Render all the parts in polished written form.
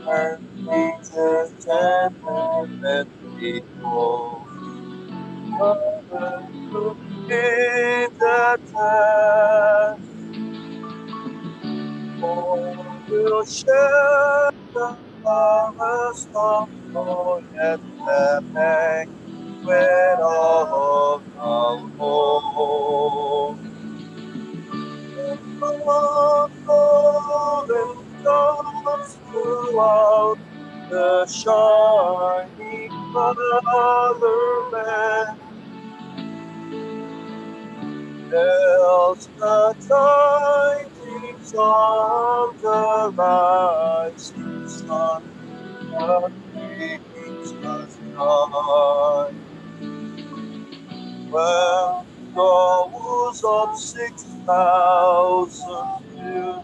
and angels and people. Father, to in the time, all will share the harvest of joy at the banquet of the Lord. Golden dawns throughout the shining fatherland tells the tidings of the rising sun that brings us joy. When those of 6,000 new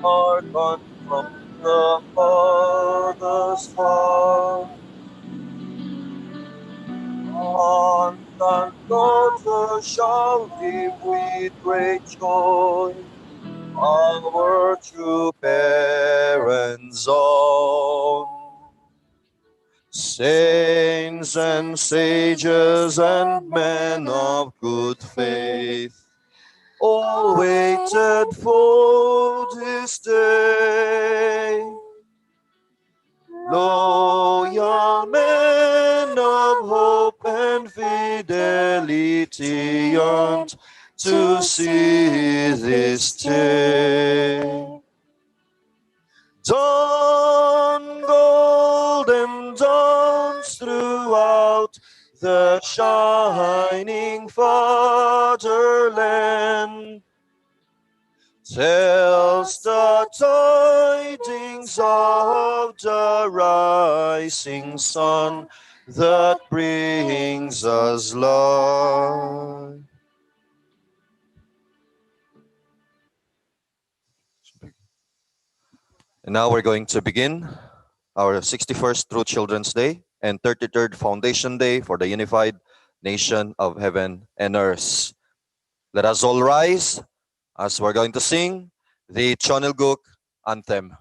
are gone from the farthest far, sons and daughters shall live with great joy, our true parents own. Saints and sages and men of good faith, all waited for this day. Loyal men of hope and fidelity yearned to see this day. Dawn golden dawns throughout the shining fatherland, tells the tidings of the rising sun that brings us life. And now we're going to begin our 61st True Children's Day and 33rd Foundation Day for the Unified Nation of Heaven and Earth. Let us all rise as we're going to sing the Chonilguk anthem.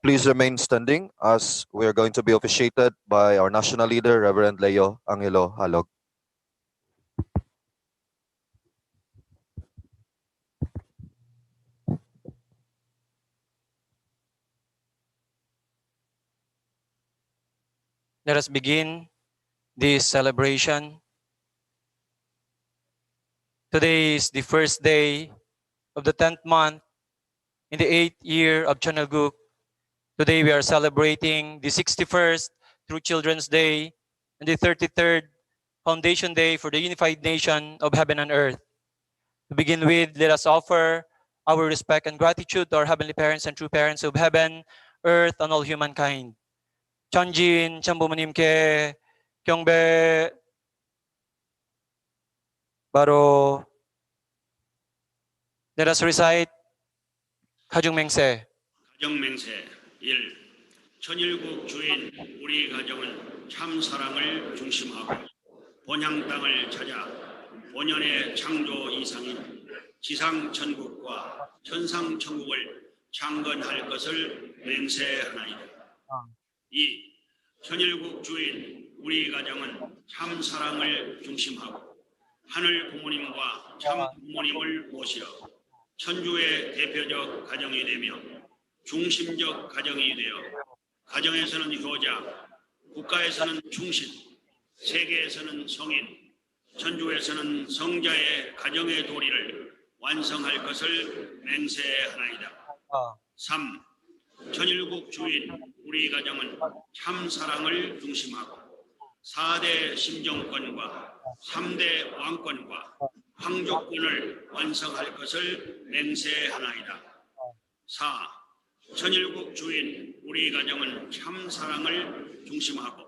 Please remain standing as we are going to be officiated by our national leader, Reverend Leo Angelo Halog. Let us begin this celebration. Today is the first day of the 10th month in the 8th year of Chanalguk. Today we are celebrating the 61st True Children's Day and the 33rd Foundation Day for the Unified Nation of Heaven and Earth. To begin with, let us offer our respect and gratitude to our Heavenly Parents and True Parents of Heaven, Earth, and all humankind. 천진 천부모님께 경배. 바로 let us recite 가정맹세. 가정맹세 1. 천일국 주인 우리 가정은 참 사랑을 중심하고 본향 땅을 찾아 본연의 창조 이상인 지상 천국과 천상 천국을 창건할 것을 맹세하나이다. 2. 천일국 주인 우리 가정은 참 사랑을 중심하고 하늘 부모님과 참 부모님을 모시어 천주의 대표적 가정이 되며 중심적 가정이 되어 가정에서는 효자, 국가에서는 충신, 세계에서는 성인, 천주에서는 성자의 가정의 도리를 완성할 것을 맹세하나이다. 3. 천일국 주인 우리 가정은 참 사랑을 중심하고 4대 심정권과 3대 왕권과 황족권을 완성할 것을 맹세하나이다. 4. 천일국 주인 우리 가정은 참 사랑을 중심하고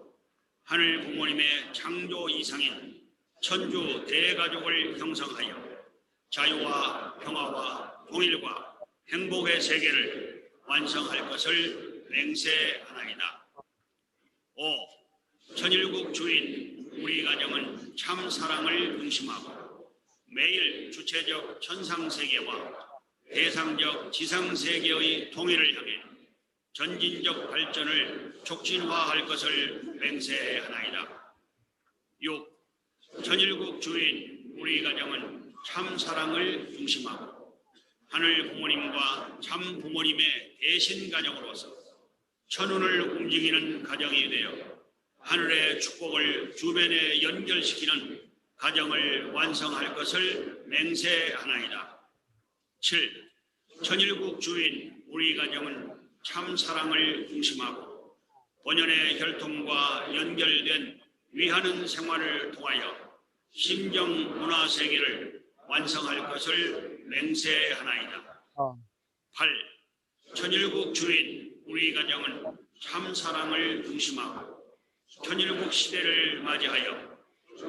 하늘 부모님의 창조 이상인 천주 대가족을 형성하여 자유와 평화와 통일과 행복의 세계를 완성할 것을 맹세하나이다. 5. 천일국 주인 우리 가정은 참 사랑을 중심하고 매일 주체적 천상세계와 대상적 지상세계의 통일을 향해 전진적 발전을 촉진화할 것을 맹세하나이다. 6. 천일국 주인 우리 가정은 참 사랑을 중심하고 하늘 부모님과 참 부모님의 대신 가정으로서 천운을 움직이는 가정이 되어 하늘의 축복을 주변에 연결시키는 가정을 완성할 것을 맹세하나이다. 7. 천일국 주인 우리 가정은 참 사랑을 중심하고 본연의 혈통과 연결된 위하는 생활을 통하여 심정 문화 세계를 완성할 것을 맹세하나이다. 8. 천일국 주인 우리 가정은 참 사랑을 중심하고 천일국 시대를 맞이하여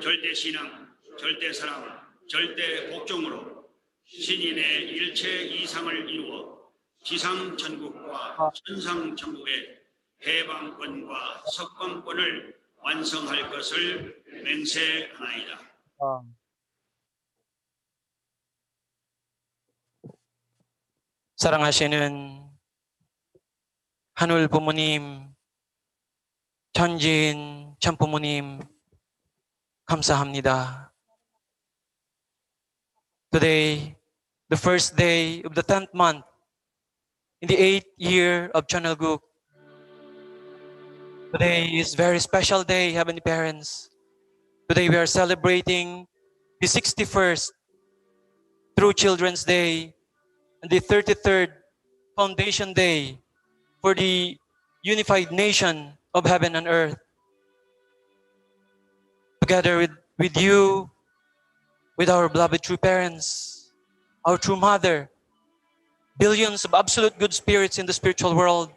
절대신앙, 절대사랑, 절대복종으로 신인의 일체 이상을 이루어 지상천국과 천상천국의 해방권과 석방권을 완성할 것을 맹세하나이다. 사랑하시는 하늘 부모님, 천진 천부모님, 감사합니다. Today, the first day of the 10th month in the 8th year of Chanalguk. Today is a very special day, Heavenly Parents. Today we are celebrating the 61st True Children's Day and the 33rd Foundation Day for the Unified Nation of Heaven and Earth. Together with you, with our beloved true parents, our true mother, billions of absolute good spirits in the spiritual world,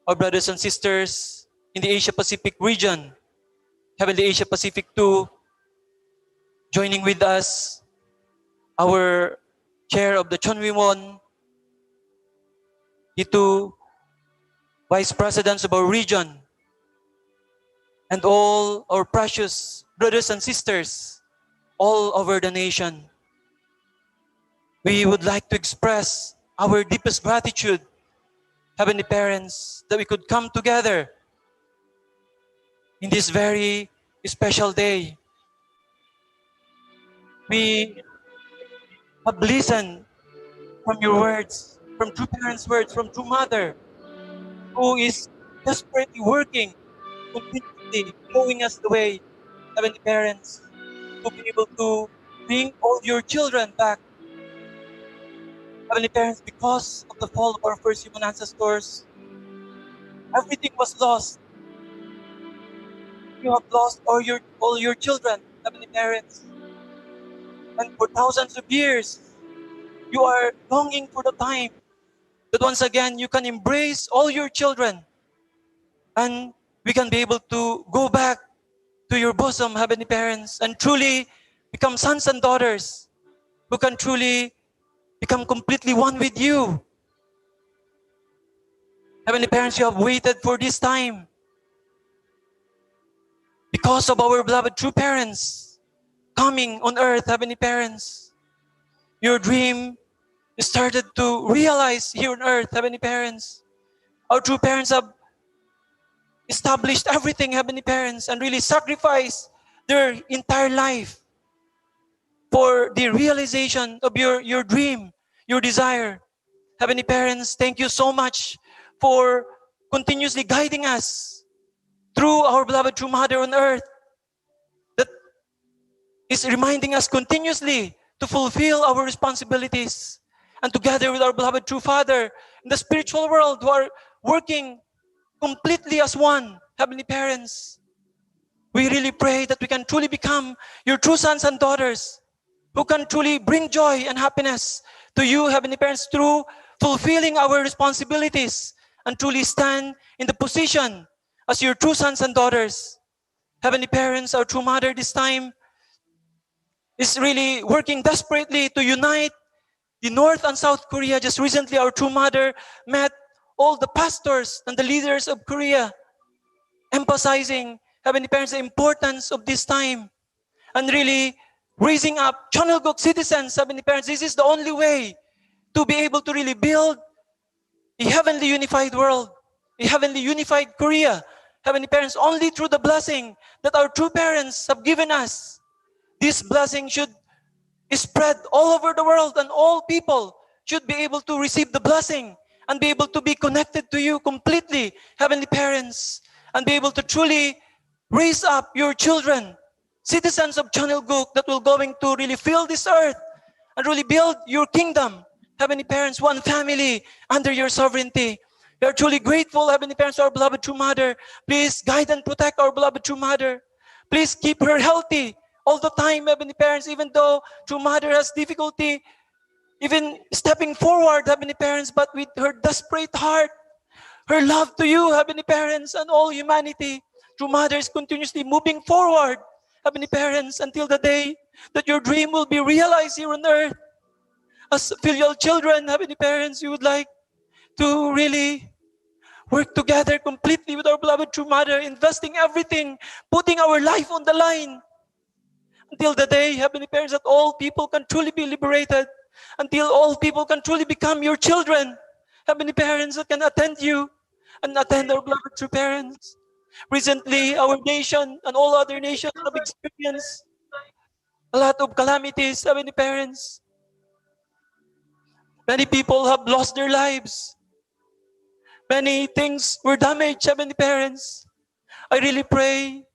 our brothers and sisters in the Asia-Pacific region, Heavenly Asia-Pacific 2, joining with us our chair of the Chonwimon, the two vice presidents of our region, and all our precious brothers and sisters all over the nation. We would like to express our deepest gratitude, Heavenly Parents, that we could come together in this very special day. We have listened from your words, from True Parents' words, from True Mother, who is desperately working, continuously showing us the way, Heavenly Parents, to be able to bring all your children back. Heavenly Parents, because of the fall of our first human ancestors, everything was lost. You have lost all your children, Heavenly Parents. And for thousands of years, you are longing for the time that once again you can embrace all your children and we can be able to go back to your bosom, Heavenly Parents, and truly become sons and daughters who can truly become completely one with you. Heavenly Parents, you have waited for this time because of our beloved true parents coming on earth, Heavenly Parents. Your dream started to realize here on earth, Heavenly Parents. Our true parents have established everything, Heavenly Parents, and really sacrificed their entire life for the realization of your dream, your desire. Heavenly Parents, thank you so much for continuously guiding us through our beloved true Mother on earth that is reminding us continuously to fulfill our responsibilities, and together with our beloved true Father in the spiritual world who are working completely as one, Heavenly Parents. We really pray that we can truly become your true sons and daughters who can truly bring joy and happiness to you, Heavenly Parents, through fulfilling our responsibilities and truly stand in the position as your true sons and daughters. Heavenly Parents, our true Mother this time is really working desperately to unite the North and South Korea. Just recently, our true Mother met all the pastors and the leaders of Korea, emphasizing, Heavenly Parents, the importance of this time and really raising up Chonulguk citizens, Heavenly Parents. This is the only way to be able to really build a heavenly unified world, a heavenly unified Korea. Heavenly Parents, only through the blessing that our true parents have given us. This blessing should spread all over the world, and all people should be able to receive the blessing and be able to be connected to you completely, Heavenly Parents, and be able to truly raise up your children, citizens of Chonulguk, that will going to really fill this earth and really build your kingdom, Heavenly Parents, one family under your sovereignty. We are truly grateful, Heavenly Parents, our beloved true Mother. Please guide and protect our beloved true Mother. Please keep her healthy all the time, Heavenly Parents, even though true Mother has difficulty even stepping forward, Heavenly Parents, but with her desperate heart, her love to you, Heavenly Parents, and all humanity, true Mother is continuously moving forward, Heavenly Parents, until the day that your dream will be realized here on earth. As filial children, Heavenly Parents, we would like to really work together completely with our beloved true Mother, investing everything, putting our life on the line, until the day, Heavenly Parents, that all people can truly be liberated, until all people can truly become your children, Heavenly Parents, that can attend you and attend our beloved true parents. Recently, our nation and all other nations have experienced a lot of calamities, Heavenly Parents. Many people have lost their lives. Many things were damaged, Heavenly Parents. I really pray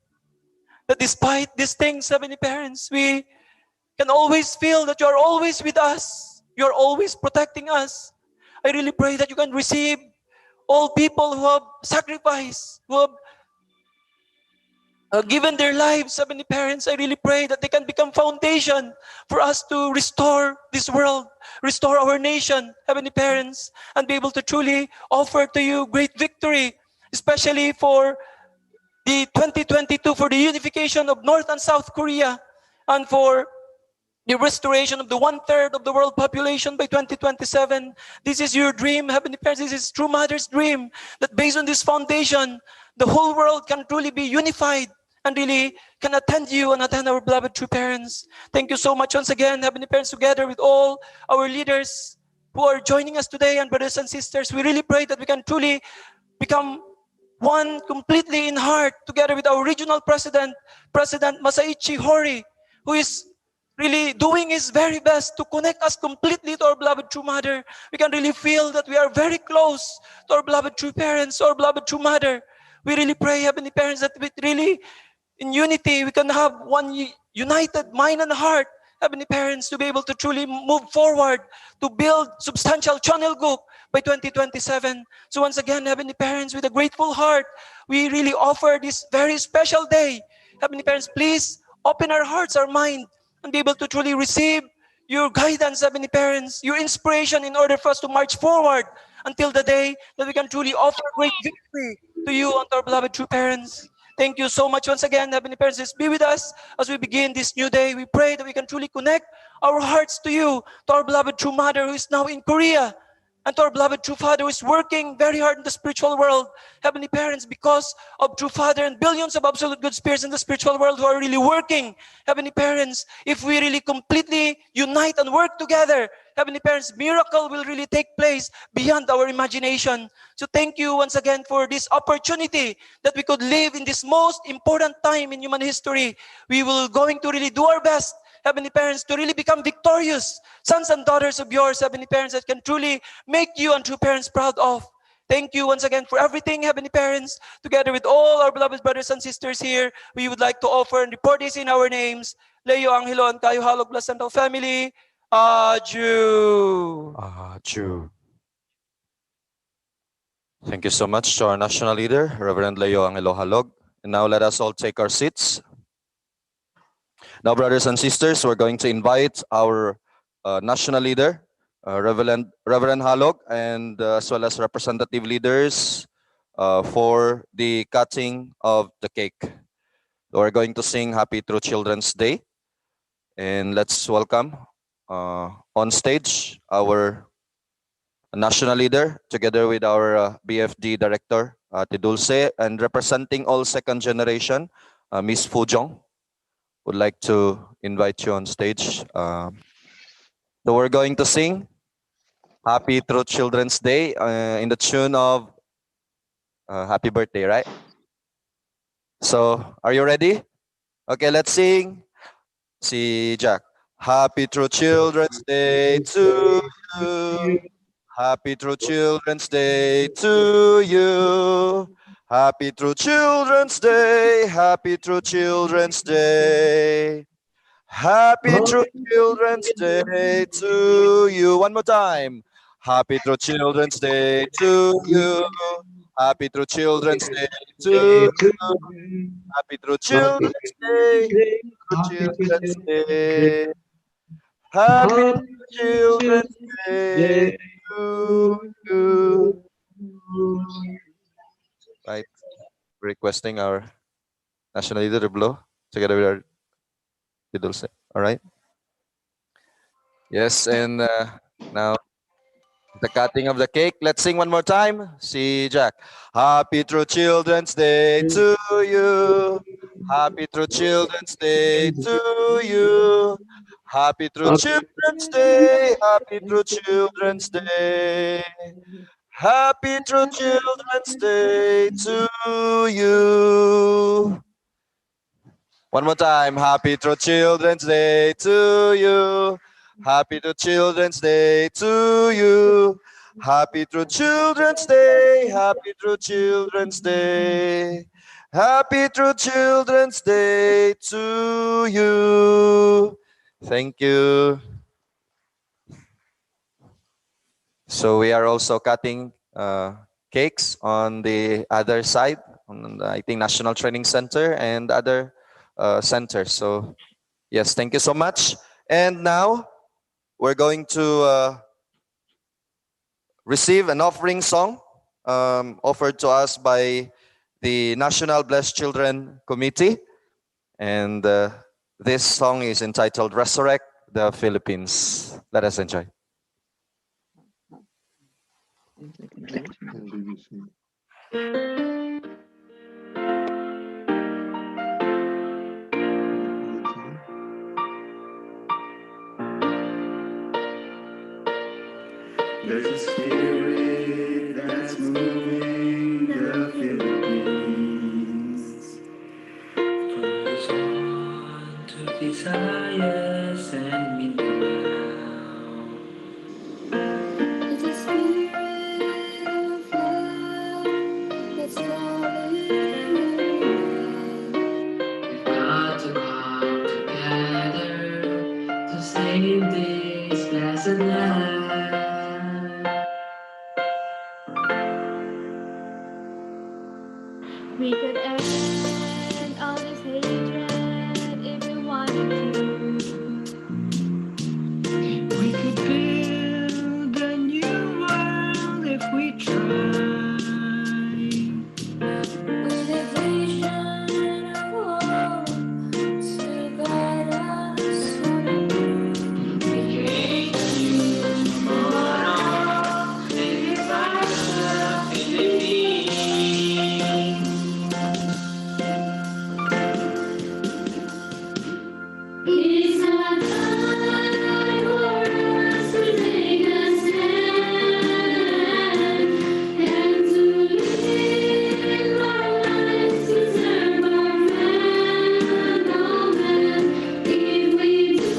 that despite these things, Heavenly Parents, we can always feel that you are always with us. You are always protecting us. I really pray that you can receive all people who have sacrificed, who have given their lives, Heavenly Parents. I really pray that they can become foundation for us to restore this world, restore our nation, Heavenly Parents, and be able to truly offer to you great victory, especially for the 2022, for the unification of North and South Korea, and for the restoration of the 1/3 of the world population by 2027. This is your dream, Heavenly Parents. This is True Mother's dream, that based on this foundation, the whole world can truly be unified and really can attend you and attend our beloved true parents. Thank you so much once again, Heavenly Parents, together with all our leaders who are joining us today, and brothers and sisters. We really pray that we can truly become one completely in heart, together with our regional president, President Masaichi Hori, who is really doing his very best to connect us completely to our beloved true mother. We can really feel that we are very close to our beloved true parents, our beloved true mother. We really pray, Heavenly Parents, that we really, in unity, we can have one united mind and heart, Heavenly Parents, to be able to truly move forward, to build substantial channel group by 2027. So once again, Heavenly Parents, with a grateful heart, we really offer this very special day. Heavenly Parents, please open our hearts, our mind, and be able to truly receive your guidance, Heavenly Parents, your inspiration in order for us to march forward until the day that we can truly offer great victory to you and our beloved true parents. Thank you so much once again, Heavenly Parents. Just be with us as we begin this new day. We pray that we can truly connect our hearts to you, to our beloved true mother who is now in Korea, and to our beloved true father who is working very hard in the spiritual world. Heavenly Parents, because of true father and billions of absolute good spirits in the spiritual world who are really working, Heavenly Parents, if we really completely unite and work together, Heavenly Parents, miracle will really take place beyond our imagination. So thank you once again for this opportunity that we could live in this most important time in human history. We will going to really do our best, Heavenly Parents, to really become victorious sons and daughters of yours, Heavenly Parents, that can truly make you and true parents proud of. Thank you once again for everything, Heavenly Parents. Together with all our beloved brothers and sisters here, we would like to offer and report this in our names. Leo Angelo and Kayo Halog Blasantao family. Adieu. Chu. Thank you so much to our national leader, Reverend Leo Angelo Halog. And now let us all take our seats. Now, brothers and sisters, we're going to invite our national leader, Reverend Halog, and as well as representative leaders for the cutting of the cake. We're going to sing Happy True Children's Day. And let's welcome on stage our national leader, together with our BFD director, Ate Dulce, and representing all second generation, Miss Fujong. Would like to invite you on stage. So we're going to sing Happy True Children's Day in the tune of Happy Birthday, right? So are you ready? Okay, let's sing. See Jack. Happy True Children's Day to you. Happy True Children's Day to you. Happy True Children's Day. Happy True Children's Day. Happy True Children's Day to you. One more time. Happy True Children's Day to you. Happy True Children's Day to you. Happy True Children's Day. True Children's Day. Happy True Children's Day to you. Right. Requesting our national leader to blow together with our Dulce. All right. Yes, and now the cutting of the cake. Let's sing one more time. See Jack. Happy True Children's Day to you. Happy True Children's Day to you. Happy True Children's Day. Happy True Children's Day. Happy True Children's Day to you. One more time. Happy True Children's Day to you. Happy True Children's Day to you. Happy True Children's Day. Happy True Children's Day. Happy True Children's Day to you. Thank you. So we are also cutting cakes on the other side, on the, I think, National Training Center and other centers. So yes, thank you so much. And now we're going to receive an offering song offered to us by the National Blessed Children Committee. And this song is entitled Resurrect the Philippines. Let us enjoy. There's a spirit that's moving the Philippines. From Luzon to Visayas and Mindanao. It's a spirit of love that's calling around. We've got to come together to save this blessed land. We could end all this hatred if we wanted to. We could build a new world if we try. With a vision of hope to guide us on. We can use tomorrow and revive the Philippines. It's not time for us to take a stand and to live our lives to serve our fellow man. If we do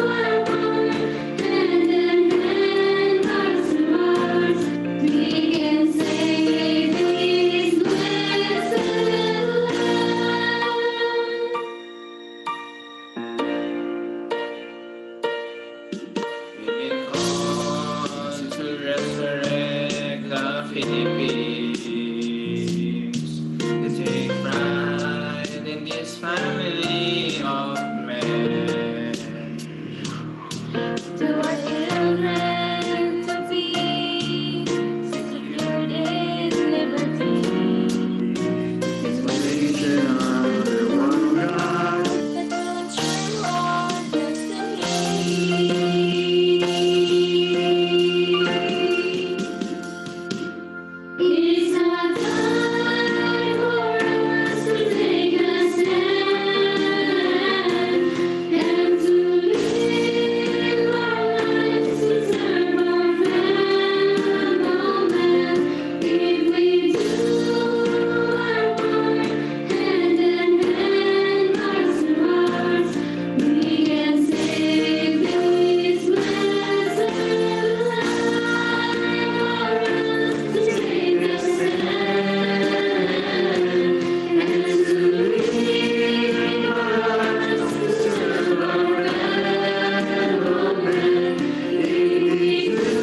our part, hand in hand, hearts to hearts, we can save this blessed land. We've been called to resurrect the Philippines, to take pride in this family of men. To our children to be secured in liberty. It's the nation under one God. The country our destiny. It's not time for us to take a stand and to live our lives to serve our fellow man. If we do our part, hand in hand, hearts to hearts, we can save this blessed land. To take a stand and to live our lives to serve our fellow man. If we do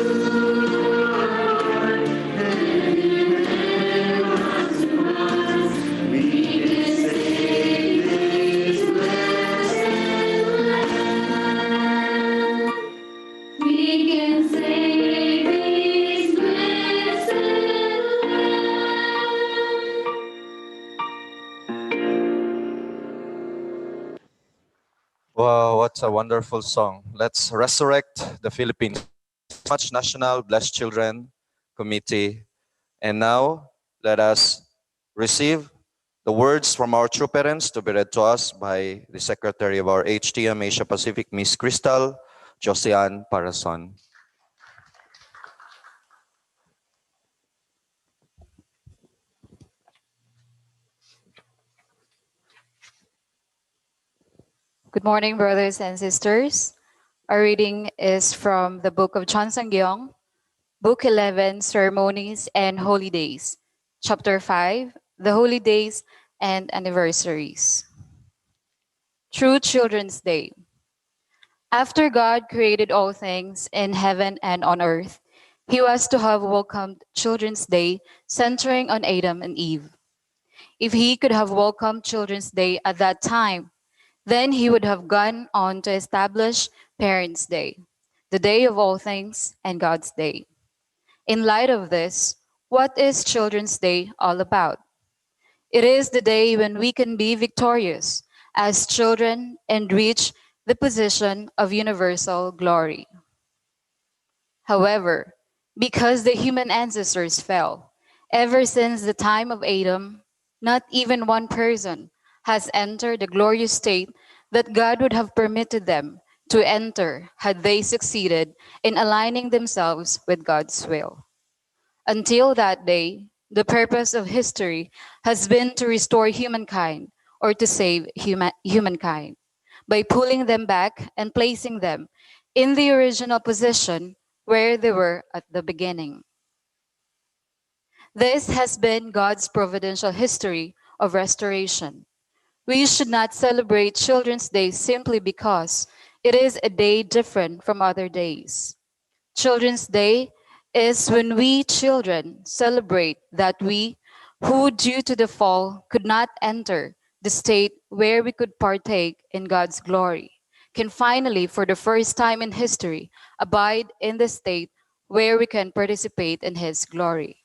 our part, hand in hand, hearts to hearts, we can save this blessed land. We can save this blessed land. Wow, what a wonderful song. Let's resurrect the Philippines. Much National Blessed Children Committee. And now, let us receive the words from our true parents to be read to us by the Secretary of our HTM Asia Pacific, Miss Crystal Josiane Parason. Good morning, brothers and sisters. Our reading is from the book of John Sangyong, Book 11, Ceremonies and Holy Days, Chapter 5, the Holy Days and Anniversaries. True Children's Day. After God created all things in heaven and on earth, he was to have welcomed Children's Day centering on Adam and Eve. If he could have welcomed Children's Day at that time, then he would have gone on to establish Parents' Day, the day of all things and God's day. In light of this, what is Children's Day all about? It is the day when we can be victorious as children and reach the position of universal glory. However, because the human ancestors fell, ever since the time of Adam, not even one person has entered the glorious state that God would have permitted them to enter had they succeeded in aligning themselves with God's will. Until that day, the purpose of history has been to restore humankind or to save humankind by pulling them back and placing them in the original position where they were at the beginning. This has been God's providential history of restoration. We should not celebrate Children's Day simply because it is a day different from other days. Children's Day is when we children celebrate that we, who due to the fall could not enter the state where we could partake in God's glory, can finally, for the first time in history, abide in the state where we can participate in His glory.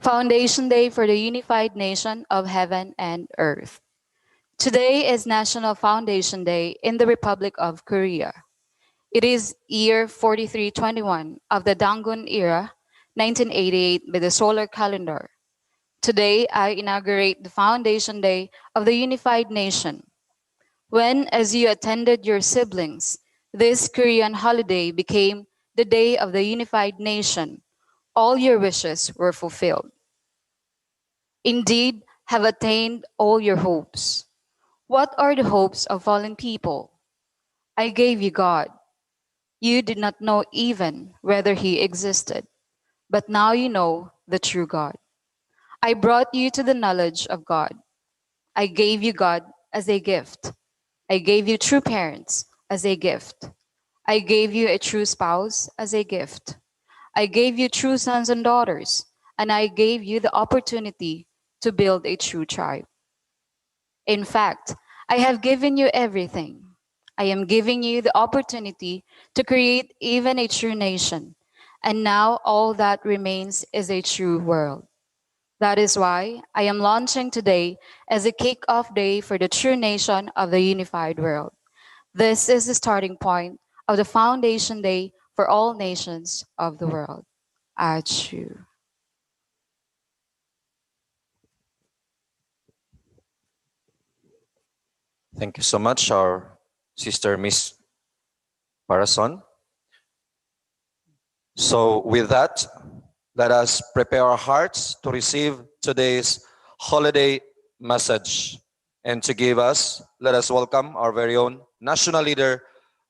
Foundation Day for the unified nation of heaven and earth. Today is National Foundation Day in the Republic of Korea. It is year 4321 of the Dangun era, 1988 by the solar calendar. Today, I inaugurate the Foundation Day of the Unified Nation. When, as you attended your siblings, this Korean holiday became the Day of the Unified Nation, all your wishes were fulfilled. Indeed, have attained all your hopes. What are the hopes of fallen people? I gave you God. You did not know even whether He existed, but now you know the true God. I brought you to the knowledge of God. I gave you God as a gift. I gave you true parents as a gift. I gave you a true spouse as a gift. I gave you true sons and daughters, and I gave you the opportunity to build a true tribe. In fact, I have given you everything. I am giving you the opportunity to create even a true nation. And now all that remains is a true world. That is why I am launching today as a kick-off day for the true nation of the unified world. This is the starting point of the Foundation Day for all nations of the world. Achu. Thank you so much, our sister Miss Parason. So with that, let us prepare our hearts to receive today's holiday message. And to give us, let us welcome our very own national leader,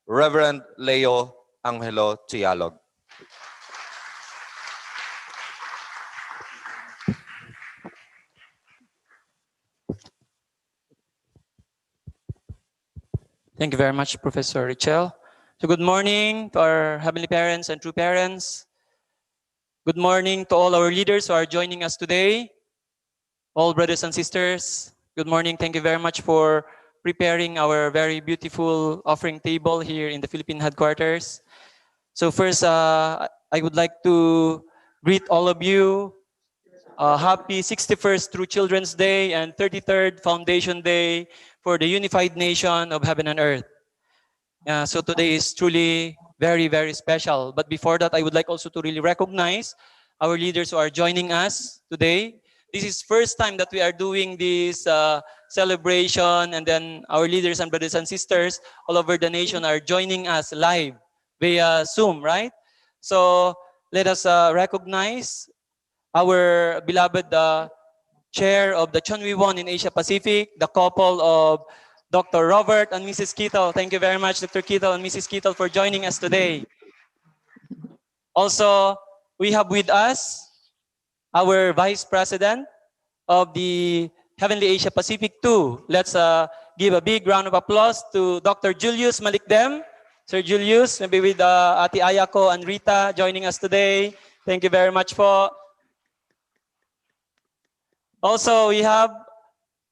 Reverend Leo Angelo Tialog. Thank you very much, Professor Richel. So good morning to our heavenly parents and true parents. Good morning to all our leaders who are joining us today. All brothers and sisters, good morning. Thank you very much for preparing our very beautiful offering table here in the Philippine headquarters. So first, I would like to greet all of you. Happy 61st True Children's Day and 33rd Foundation Day for the unified nation of heaven and earth. So today is truly very, very special. But before that, I would like also to really recognize our leaders who are joining us today. This is first time that we are doing this celebration, and then our leaders and brothers and sisters all over the nation are joining us live via Zoom, right? So let us recognize our beloved chair of the Chunwi Won in Asia Pacific, the couple of Dr. Robert and Mrs. Kittle. Thank you very much, Dr. Kittle and Mrs. Kittle, for joining us today. Also, we have with us our Vice President of the Heavenly Asia Pacific 2. Let's give a big round of applause to Dr. Julius Malikdem. Sir Julius, maybe with Ate Ayako and Rita joining us today. Thank you very much po. Also, we have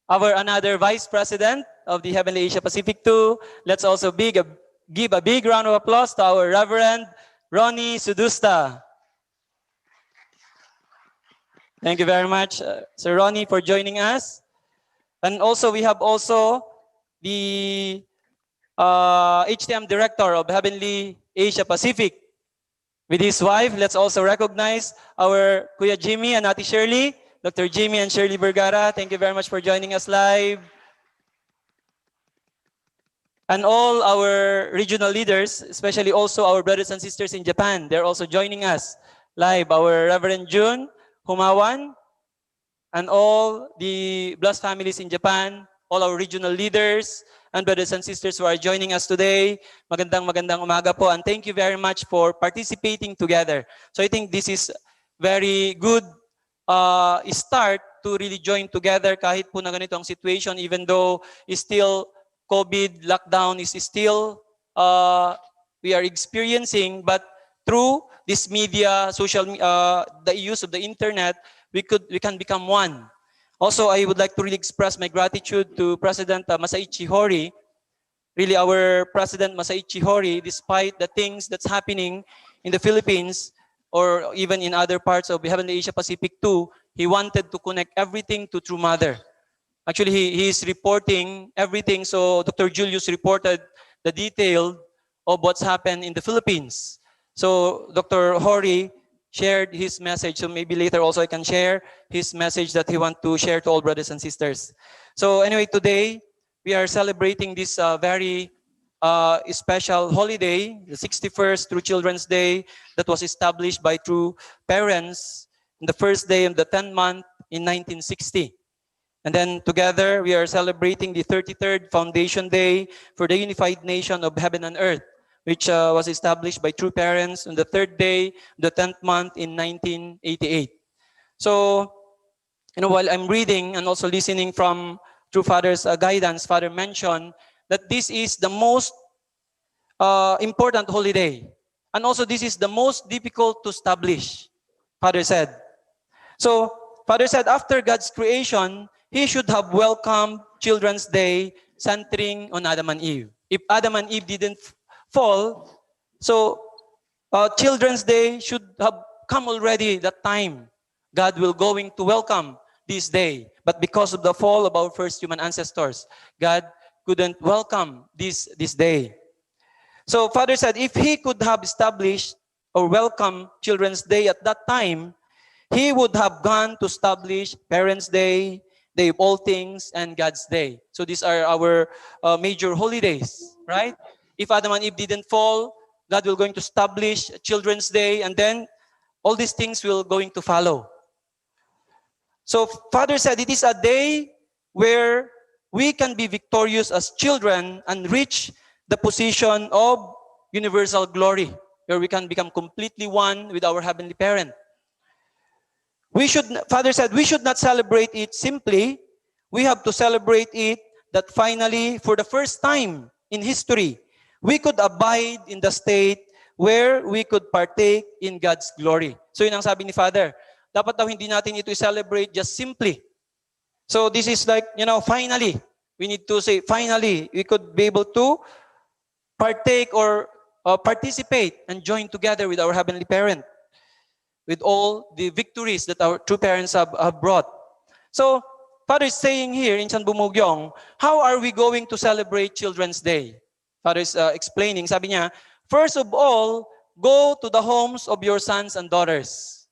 our another Vice President of the Heavenly Asia Pacific 2. Let's also give a big round of applause to our Reverend Ronnie Sudusta. Thank you very much, Sir Ronnie, for joining us. And also, we have also the HTM Director of Heavenly Asia Pacific. With his wife, let's also recognize our Kuya Jimmy and Ate Shirley, Dr. Jimmy and Shirley Vergara. Thank you very much for joining us live. And all our regional leaders, especially also our brothers and sisters in Japan, they're also joining us live. Our Reverend Jun Humawan, and all the blessed families in Japan, all our regional leaders and brothers and sisters who are joining us today. Magandang umaga po, and thank you very much for participating together. So I think this is very good start to really join together kahit po na ganito ang situation, even though is still COVID lockdown is still we are experiencing, but through this media, the use of the internet, we can become one. Also, I would like to really express my gratitude to President Masaichi Hori. Really, our President Masaichi Hori, despite the things that's happening in the Philippines or even in other parts of Heavenly Asia Pacific too, he wanted to connect everything to True Mother. Actually, he is reporting everything. So Dr. Julius reported the detail of what's happened in the Philippines. So Dr. Hori shared his message. So maybe later also I can share his message that he wants to share to all brothers and sisters. So anyway, today we are celebrating this very special holiday, the 61st True Children's Day that was established by True Parents on the first day of the 10th month in 1960. And then together we are celebrating the 33rd Foundation Day for the Unified Nation of Heaven and Earth, which was established by True Parents on the third day, the 10th month in 1988. So, while I'm reading and also listening from True Father's guidance, Father mentioned that this is the most important holiday. And also this is the most difficult to establish, Father said. So, Father said after God's creation, He should have welcomed Children's Day centering on Adam and Eve. If Adam and Eve didn't fall, so Children's Day should have come already that time. God will going to welcome this day. But because of the fall of our first human ancestors, God couldn't welcome this day. So Father said if He could have established or welcomed Children's Day at that time, He would have gone to establish Parents' Day, Day of All Things, and God's Day. So these are our major holidays, right? If Adam and Eve didn't fall, God will going to establish Children's Day, and then all these things will going to follow. So Father said it is a day where we can be victorious as children and reach the position of universal glory, where we can become completely one with our Heavenly Parent. Father said, we should not celebrate it simply. We have to celebrate it that finally, for the first time in history, we could abide in the state where we could partake in God's glory. So yun ang sabi ni Father. Dapat daw hindi natin ito i-celebrate just simply. So this is like, finally, we need to say, finally, we could be able to partake or participate and join together with our Heavenly Parent, with all the victories that our true parents have brought. So, Father is saying here in San Bumugyong, how are we going to celebrate Children's Day? Father is explaining, sabi niya, first of all, go to the homes of your sons and daughters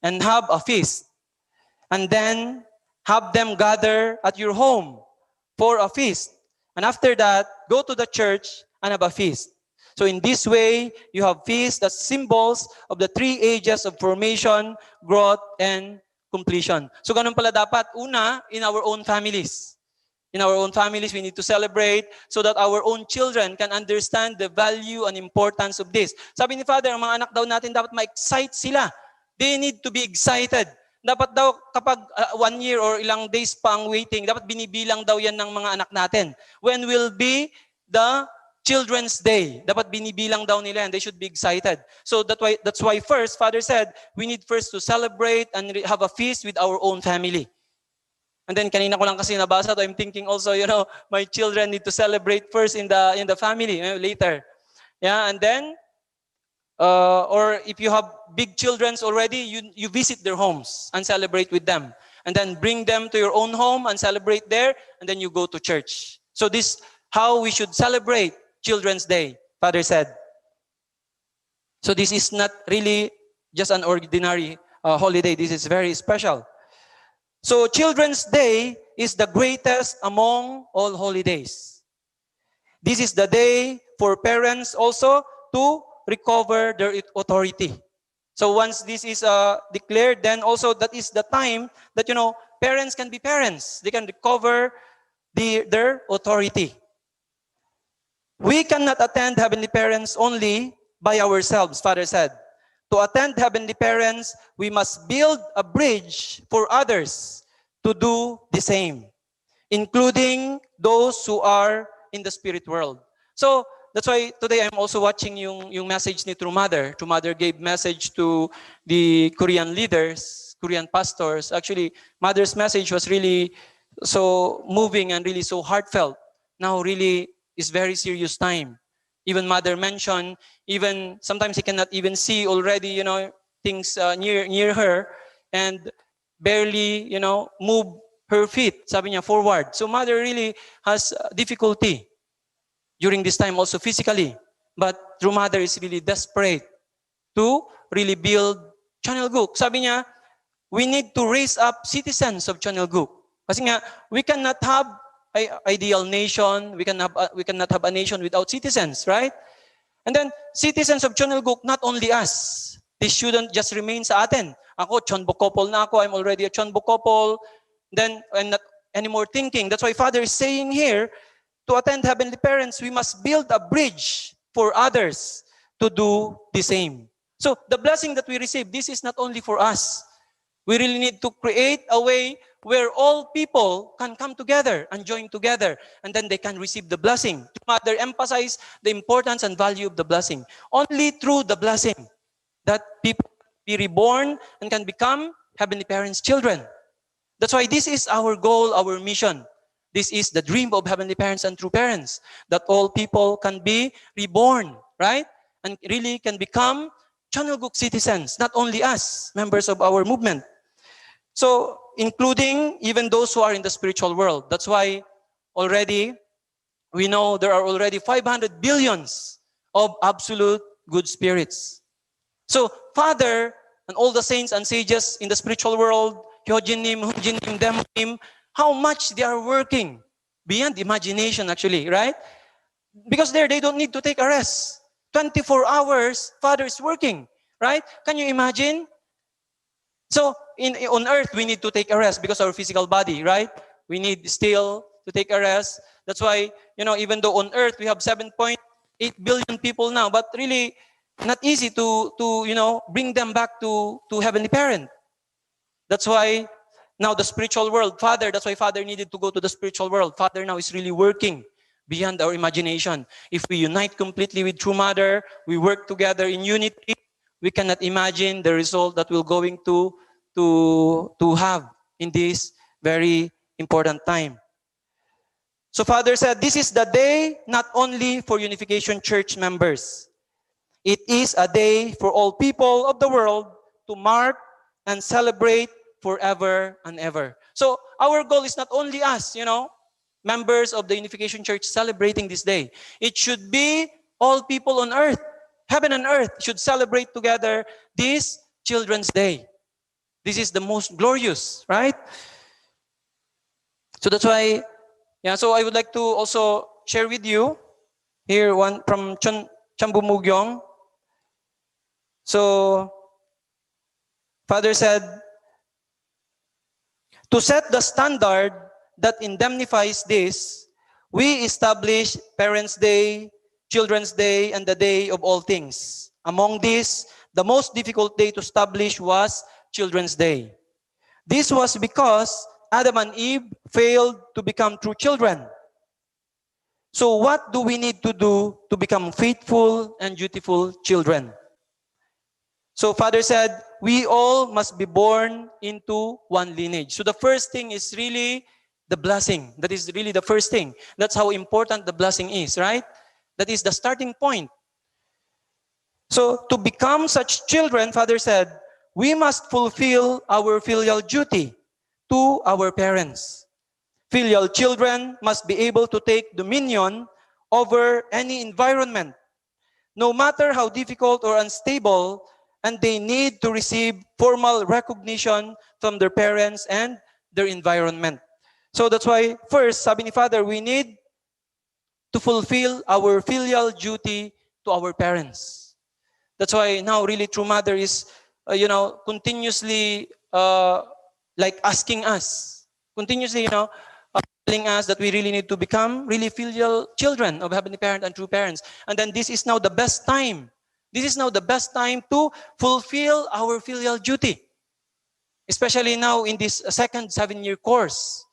and have a feast. And then, have them gather at your home for a feast. And after that, go to the church and have a feast. So in this way, you have feasts as symbols of the three ages of formation, growth, and completion. So ganun pala dapat. Una, in our own families. In our own families, we need to celebrate so that our own children can understand the value and importance of this. Sabi ni Father, ang mga anak daw natin dapat ma-excite sila. They need to be excited. Dapat daw kapag 1 year or ilang days pa ang waiting, dapat binibilang daw yan ng mga anak natin. When will be the Children's Day? Dapat binibilang daw nila and they should be excited. So that's why first, Father said, we need first to celebrate and have a feast with our own family. And then kanina ko lang kasi nabasa to, I'm thinking also, my children need to celebrate first in the family, later. Yeah, and then, or if you have big children already, you visit their homes and celebrate with them. And then bring them to your own home and celebrate there, and then you go to church. So this how we should celebrate Children's Day, Father said. So this is not really just an ordinary holiday. This is very special. So Children's Day is the greatest among all holidays. This is the day for parents also to recover their authority. So once this is declared, then also that is the time that, parents can be parents. They can recover their authority. We cannot attend Heavenly Parents only by ourselves, Father said. To attend Heavenly Parents, we must build a bridge for others to do the same, including those who are in the spirit world. So that's why today I'm also watching yung message ni True Mother. True Mother gave message to the Korean leaders, Korean pastors. Actually, Mother's message was really so moving and really so heartfelt. Now really is very serious time. Even Mother mentioned, even sometimes he cannot even see already, things near her, and barely, move her feet, sabi niya, forward. So Mother really has difficulty during this time also physically. But True Mother is really desperate to really build Channelgook. Sabi niya, we need to raise up citizens of Channelgook. Kasi nga, we cannot have an ideal nation, we cannot have a nation without citizens, right? And then, citizens of Channelgook, not only us. This shouldn't just remain sa atin. Ako, Chonbukopol na ako, I'm already a Chonbukopol. Then, I'm not anymore thinking. That's why Father is saying here, to attend Heavenly Parents, we must build a bridge for others to do the same. So, the blessing that we receive, this is not only for us. We really need to create a way where all people can come together and join together, and then they can receive the blessing. Mother emphasized the importance and value of the blessing. Only through the blessing that people be reborn and can become Heavenly Parents' children. That's why this is our goal, our mission. This is the dream of Heavenly Parents and True Parents, that all people can be reborn, right? And really can become Channelgook citizens, not only us, members of our movement. So, including even those who are in the spiritual world. That's why already we know there are already 500 billions of absolute good spirits. So, Father and all the saints and sages in the spiritual world, Hyojinim, Hunjinim, Demonim, how much they are working beyond imagination actually, right? Because there they don't need to take a rest. 24 hours, Father is working, right? Can you imagine? So, on earth, we need to take a rest because our physical body, right? We need still to take a rest. That's why, even though on earth we have 7.8 billion people now, but really not easy to bring them back to Heavenly Parent. That's why now the spiritual world, Father, that's why Father needed to go to the spiritual world. Father now is really working beyond our imagination. If we unite completely with True Mother, we work together in unity, we cannot imagine the result that we're going to have in this very important time. So Father said, this is the day not only for Unification Church members. It is a day for all people of the world to mark and celebrate forever and ever. So our goal is not only us, members of the Unification Church celebrating this day. It should be all people on earth. Heaven and earth should celebrate together this Children's Day. This is the most glorious, right? So that's why, so I would like to also share with you here one from Chambumugyong. So, Father said, to set the standard that indemnifies this, we establish Parents' Day, Children's Day, and the Day of All Things. Among these, the most difficult day to establish was Children's Day. This was because Adam and Eve failed to become true children. So what do we need to do to become faithful and dutiful children? So Father said, we all must be born into one lineage. So the first thing is really the blessing. That is really the first thing. That's how important the blessing is, right? That is the starting point. So to become such children, Father said, we must fulfill our filial duty to our parents. Filial children must be able to take dominion over any environment, no matter how difficult or unstable, and they need to receive formal recognition from their parents and their environment. So that's why, first, sabi ni Father, we need to fulfill our filial duty to our parents. That's why now really True Mother is, continuously like asking us, continuously, telling us that we really need to become really filial children of Heavenly Parent and true parents. And then this is now the best time. This is now the best time to fulfill our filial duty. Especially now in this second 7-year course.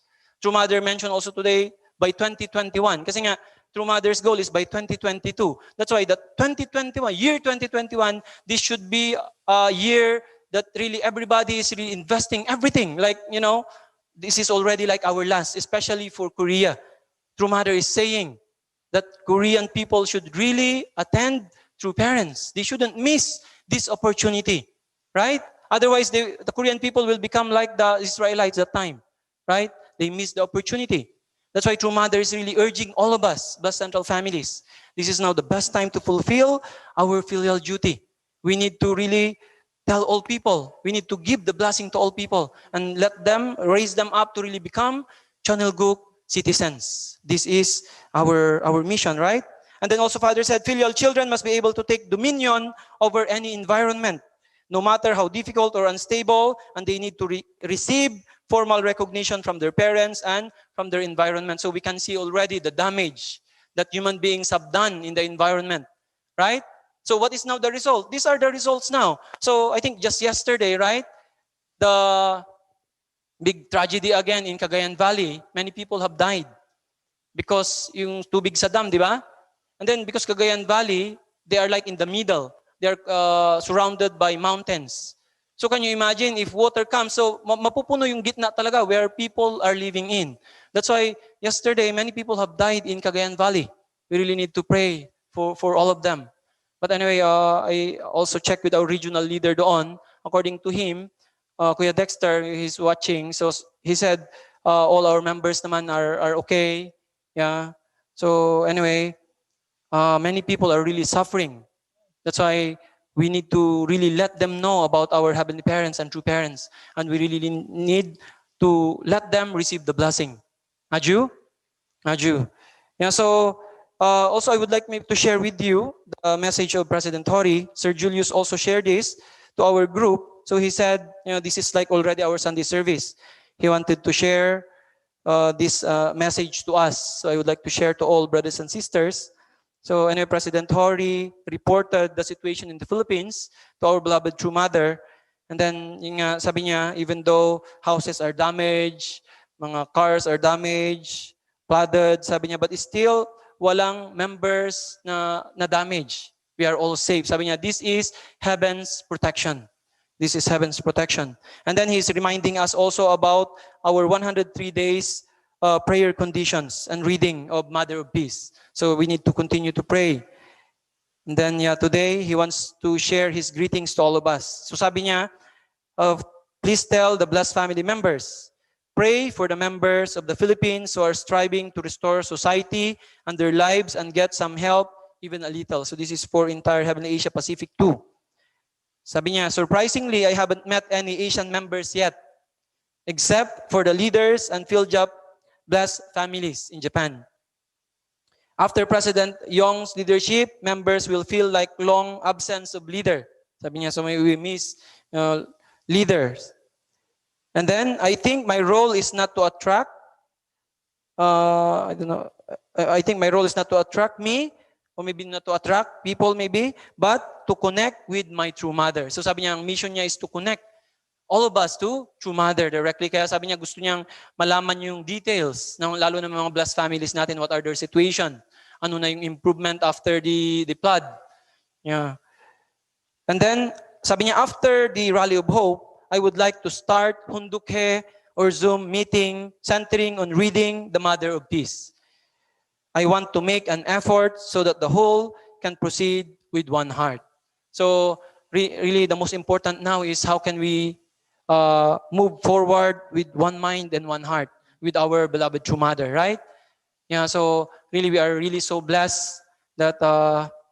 True Mother mentioned also today by 2021. Kasi nga, True Mother's goal is by 2022. That's why the 2021, this should be a year that really everybody is really investing everything. Like, this is already like our last, especially for Korea. True Mother is saying that Korean people should really attend True Parents. They shouldn't miss this opportunity, right? Otherwise, the Korean people will become like the Israelites at that time, right? They miss the opportunity. That's why True Mother is really urging all of us, Blessed Central families. This is now the best time to fulfill our filial duty. We need to really tell all people. We need to give the blessing to all people and let them, raise them up to really become Chonelguk citizens. This is our mission, right? And then also Father said, filial children must be able to take dominion over any environment, no matter how difficult or unstable, and they need to receive formal recognition from their parents and from their environment. So we can see already the damage that human beings have done in the environment, right? So what is now the result? These are the results now. So I think just yesterday, right? The big tragedy again in Cagayan Valley, many people have died because yung tubig sa dam, di ba? And then because Cagayan Valley, they are like in the middle. They are surrounded by mountains. So can you imagine if water comes, so mapupuno yung gitna talaga where people are living in. That's why yesterday, many people have died in Cagayan Valley. We really need to pray for all of them. But anyway, I also checked with our regional leader doon. According to him, Kuya Dexter, he's watching. So he said all our members naman are okay. Yeah. So anyway, many people are really suffering. That's why we need to really let them know about our Heavenly Parents and True Parents. And we really need to let them receive the blessing. Aju? Aju. Yeah, so also I would like to share with you the message of President Hori. Sir Julius also shared this to our group. So he said, this is like already our Sunday service. He wanted to share this message to us. So I would like to share to all brothers and sisters. So anyway, President Hori reported the situation in the Philippines to our beloved True Mother. And then sabi niya, even though houses are damaged, mga cars are damaged, flooded, sabi niya, but still walang members na damage. We are all safe. Sabi niya, this is heaven's protection. This is heaven's protection. And then he's reminding us also about our 103 days prayer conditions and reading of Mother of Peace. So we need to continue to pray. And then today, he wants to share his greetings to all of us. So sabi niya, please tell the blessed family members, pray for the members of the Philippines who are striving to restore society and their lives and get some help, even a little. So this is for entire Heavenly Asia Pacific too. Sabi niya, surprisingly, I haven't met any Asian members yet, except for the leaders and field job blessed families in Japan. After President Yong's leadership, members will feel like long absence of leader. Sabi niya, so we miss leaders. And then, I think my role is not to attract, I think my role is not to attract me, or maybe not to attract people maybe, but to connect with my True Mother. So sabi niya, ang mission niya is to connect all of us to True Mother directly. Kaya sabi niya, gusto niyang malaman yung details, lalo na mga blessed families natin, what are their situation, ano na yung improvement after the flood. Yeah. And then, sabi niya, after the Rally of Hope, I would like to start Hundukhe or Zoom meeting centering on reading the Mother of Peace. I want to make an effort so that the whole can proceed with one heart. So, really, the most important now is how can we move forward with one mind and one heart. with our beloved true mother, right? Yeah, so really we are really so blessed that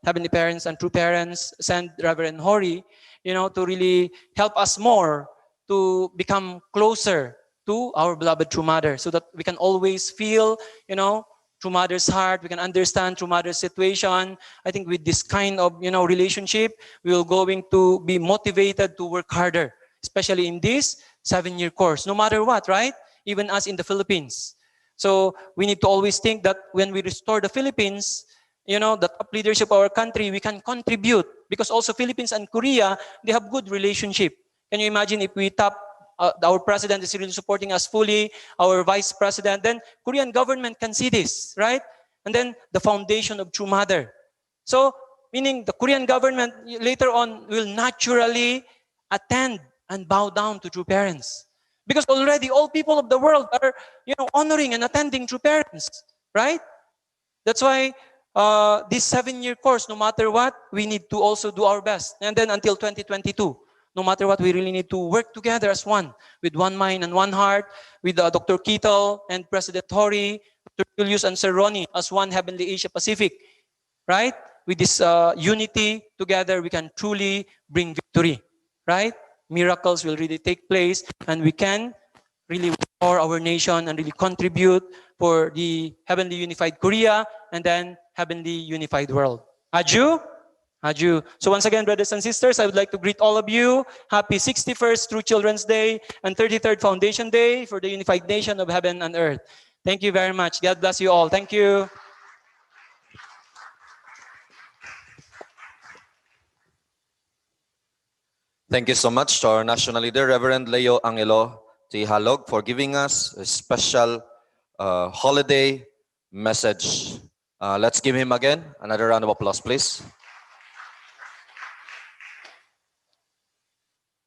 Heavenly Parents and True Parents send Reverend Hori, to really help us more to become closer to our beloved True Mother, so that we can always feel, True Mother's heart. We can understand True Mother's situation. I think with this kind of, relationship, we will going to be motivated to work harder, especially in this 7-year course, no matter what, right? Even us in the Philippines. So we need to always think that when we restore the Philippines, the top leadership of our country, we can contribute, because also Philippines and Korea, they have good relationship. Can you imagine if we tap our president is really supporting us fully, our vice president, then Korean government can see this, right? And then the foundation of True Mother. So meaning the Korean government later on will naturally attend and bow down to True Parents. Because already all people of the world are, honoring and attending True Parents, right? That's why this 7-year course, no matter what, we need to also do our best. And then until 2022, no matter what, we really need to work together as one, with one mind and one heart, with Dr. Keetal and President Hori, Dr. Julius and Sir Ronnie as one Heavenly Asia Pacific, right? With this unity together, we can truly bring victory, right? Miracles will really take place, and we can really restore our nation and really contribute for the Heavenly Unified Korea and then Heavenly Unified World. Aju? Aju. So once again, brothers and sisters, I would like to greet all of you. Happy 61st True Children's Day and 33rd Foundation Day for the Unified Nation of Heaven and Earth. Thank you very much. God bless you all. Thank you. Thank you so much to our national leader, Reverend Leo Angelo T. Halog, for giving us a special holiday message. Let's give him again another round of applause, please.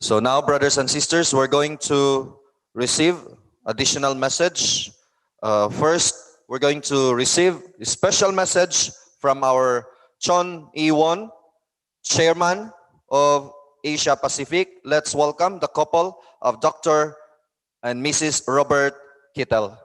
So now, brothers and sisters, we're going to receive additional message. First, we're going to receive a special message from our Chon Iwon, Chairman of Asia Pacific. Let's welcome the couple of Dr. and Mrs. Robert Kittel.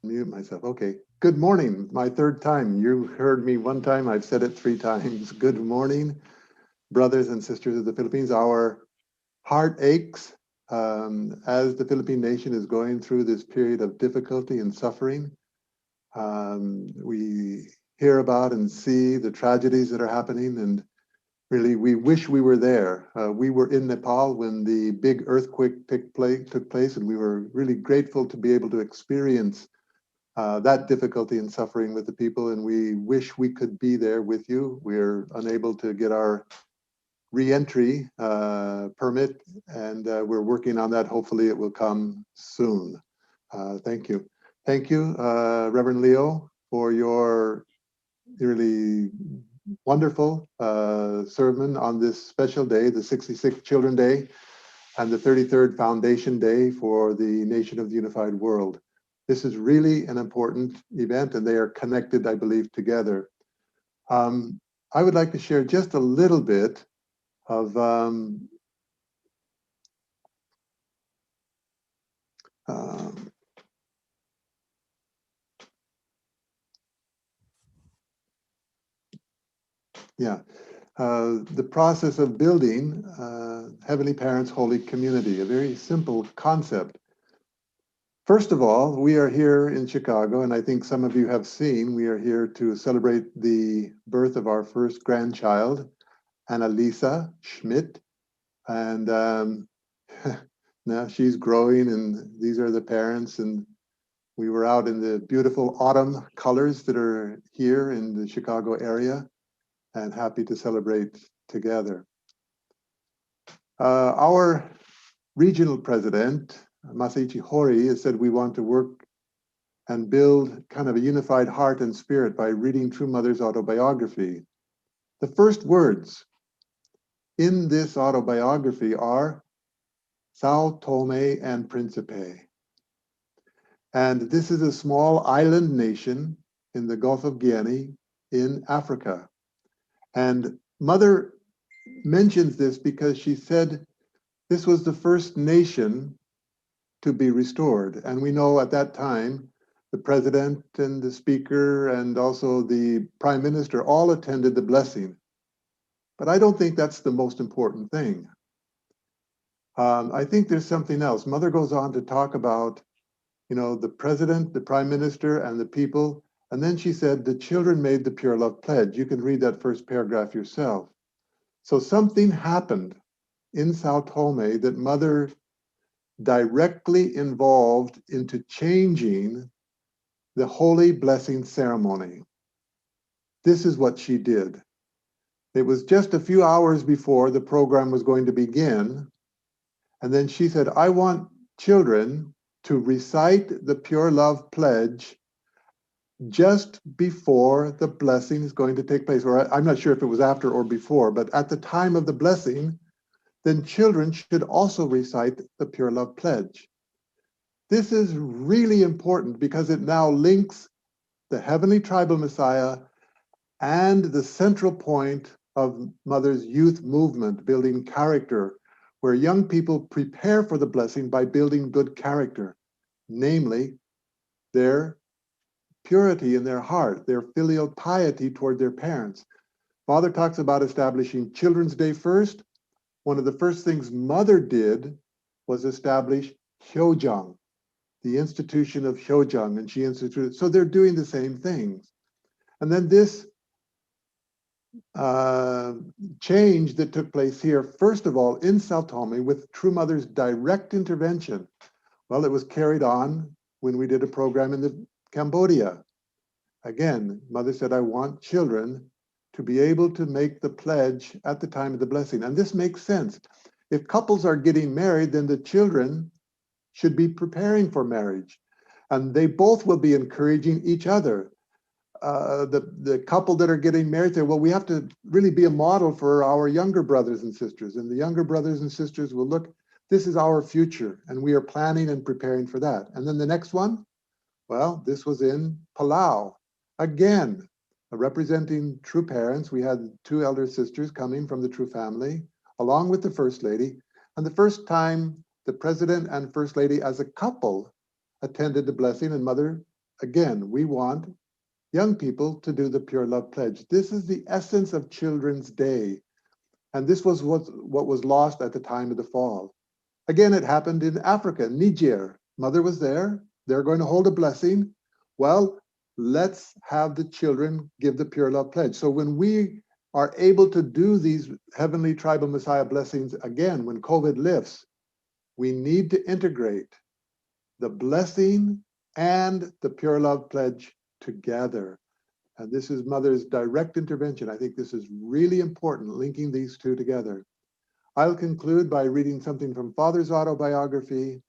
Mute myself. Okay. Good morning. My third time. You heard me one time. I've said it 3 times. Good morning, brothers and sisters of the Philippines. Our heart aches as the Philippine nation is going through this period of difficulty and suffering. We hear about and see the tragedies that are happening, and really we wish we were there. We were in Nepal when the big earthquake took place, and we were really grateful to be able to experience that difficulty and suffering with the people, and we wish we could be there with you. We're unable to get our re-entry permit, and we're working on that. Hopefully it will come soon. Thank you. Thank you, Reverend Leo, for your really wonderful sermon on this special day, the 66th Children Day and the 33rd Foundation Day for the Nation of the Unified World. This is really an important event, and they are connected, I believe, together. I would like to share just a little bit of the process of building Heavenly Parents Holy Community, a very simple concept. First of all, we are here in Chicago, and I think some of you have seen, we are here to celebrate the birth of our first grandchild, Annalisa Schmidt. And now she's growing, and these are the parents. And we were out in the beautiful autumn colors that are here in the Chicago area, and happy to celebrate together. Our regional president, Masaichi Hori, has said we want to work and build kind of a unified heart and spirit by reading True Mother's autobiography. The first words in this autobiography are Sao Tome and Principe. And this is a small island nation in the Gulf of Guinea in Africa. And Mother mentions this because she said this was the first nation to be restored. And we know at that time, the president and the speaker and also the prime minister all attended the blessing. But I don't think that's the most important thing. I think there's something else. Mother goes on to talk about, the president, the prime minister, and the people. And then she said, the children made the pure love pledge. You can read that first paragraph yourself. So something happened in Sao Tome that Mother directly involved into changing the holy blessing ceremony. This is what she did. It was just a few hours before the program was going to begin. And then she said, I want children to recite the pure love pledge just before the blessing is going to take place. Or I'm not sure if it was after or before, but at the time of the blessing, then children should also recite the pure love pledge. This is really important because it now links the heavenly tribal Messiah and the central point of Mother's youth movement, building character, where young people prepare for the blessing by building good character, namely their purity in their heart, their filial piety toward their parents. Father talks about establishing Children's Day first. One of the first things Mother did was establish Hyojang, the institution of Hyojang, and she instituted. So they're doing the same things. And then this change that took place here, first of all, in Sao Tome, with True Mother's direct intervention. Well, it was carried on when we did a program in Cambodia. Again, Mother said, I want children to be able to make the pledge at the time of the blessing. And this makes sense. If couples are getting married, then the children should be preparing for marriage. And they both will be encouraging each other. The couple that are getting married say, well, we have to really be a model for our younger brothers and sisters. And the younger brothers and sisters will look, this is our future. And we are planning and preparing for that. And then the next one, well, this was in Palau. Again, representing true parents. We had two elder sisters coming from the true family, along with the First Lady. And the first time the President and First Lady as a couple attended the blessing, and Mother, again, we want young people to do the Pure Love Pledge. This is the essence of Children's Day. And this was what was lost at the time of the fall. Again, it happened in Africa, Niger. Mother was there. They're going to hold a blessing. Well, let's have the children give the Pure Love Pledge. So when we are able to do these heavenly tribal Messiah blessings again, when COVID lifts, we need to integrate the blessing and the Pure Love Pledge together. And this is Mother's direct intervention. I think this is really important, linking these two together. I'll conclude by reading something from Father's autobiography.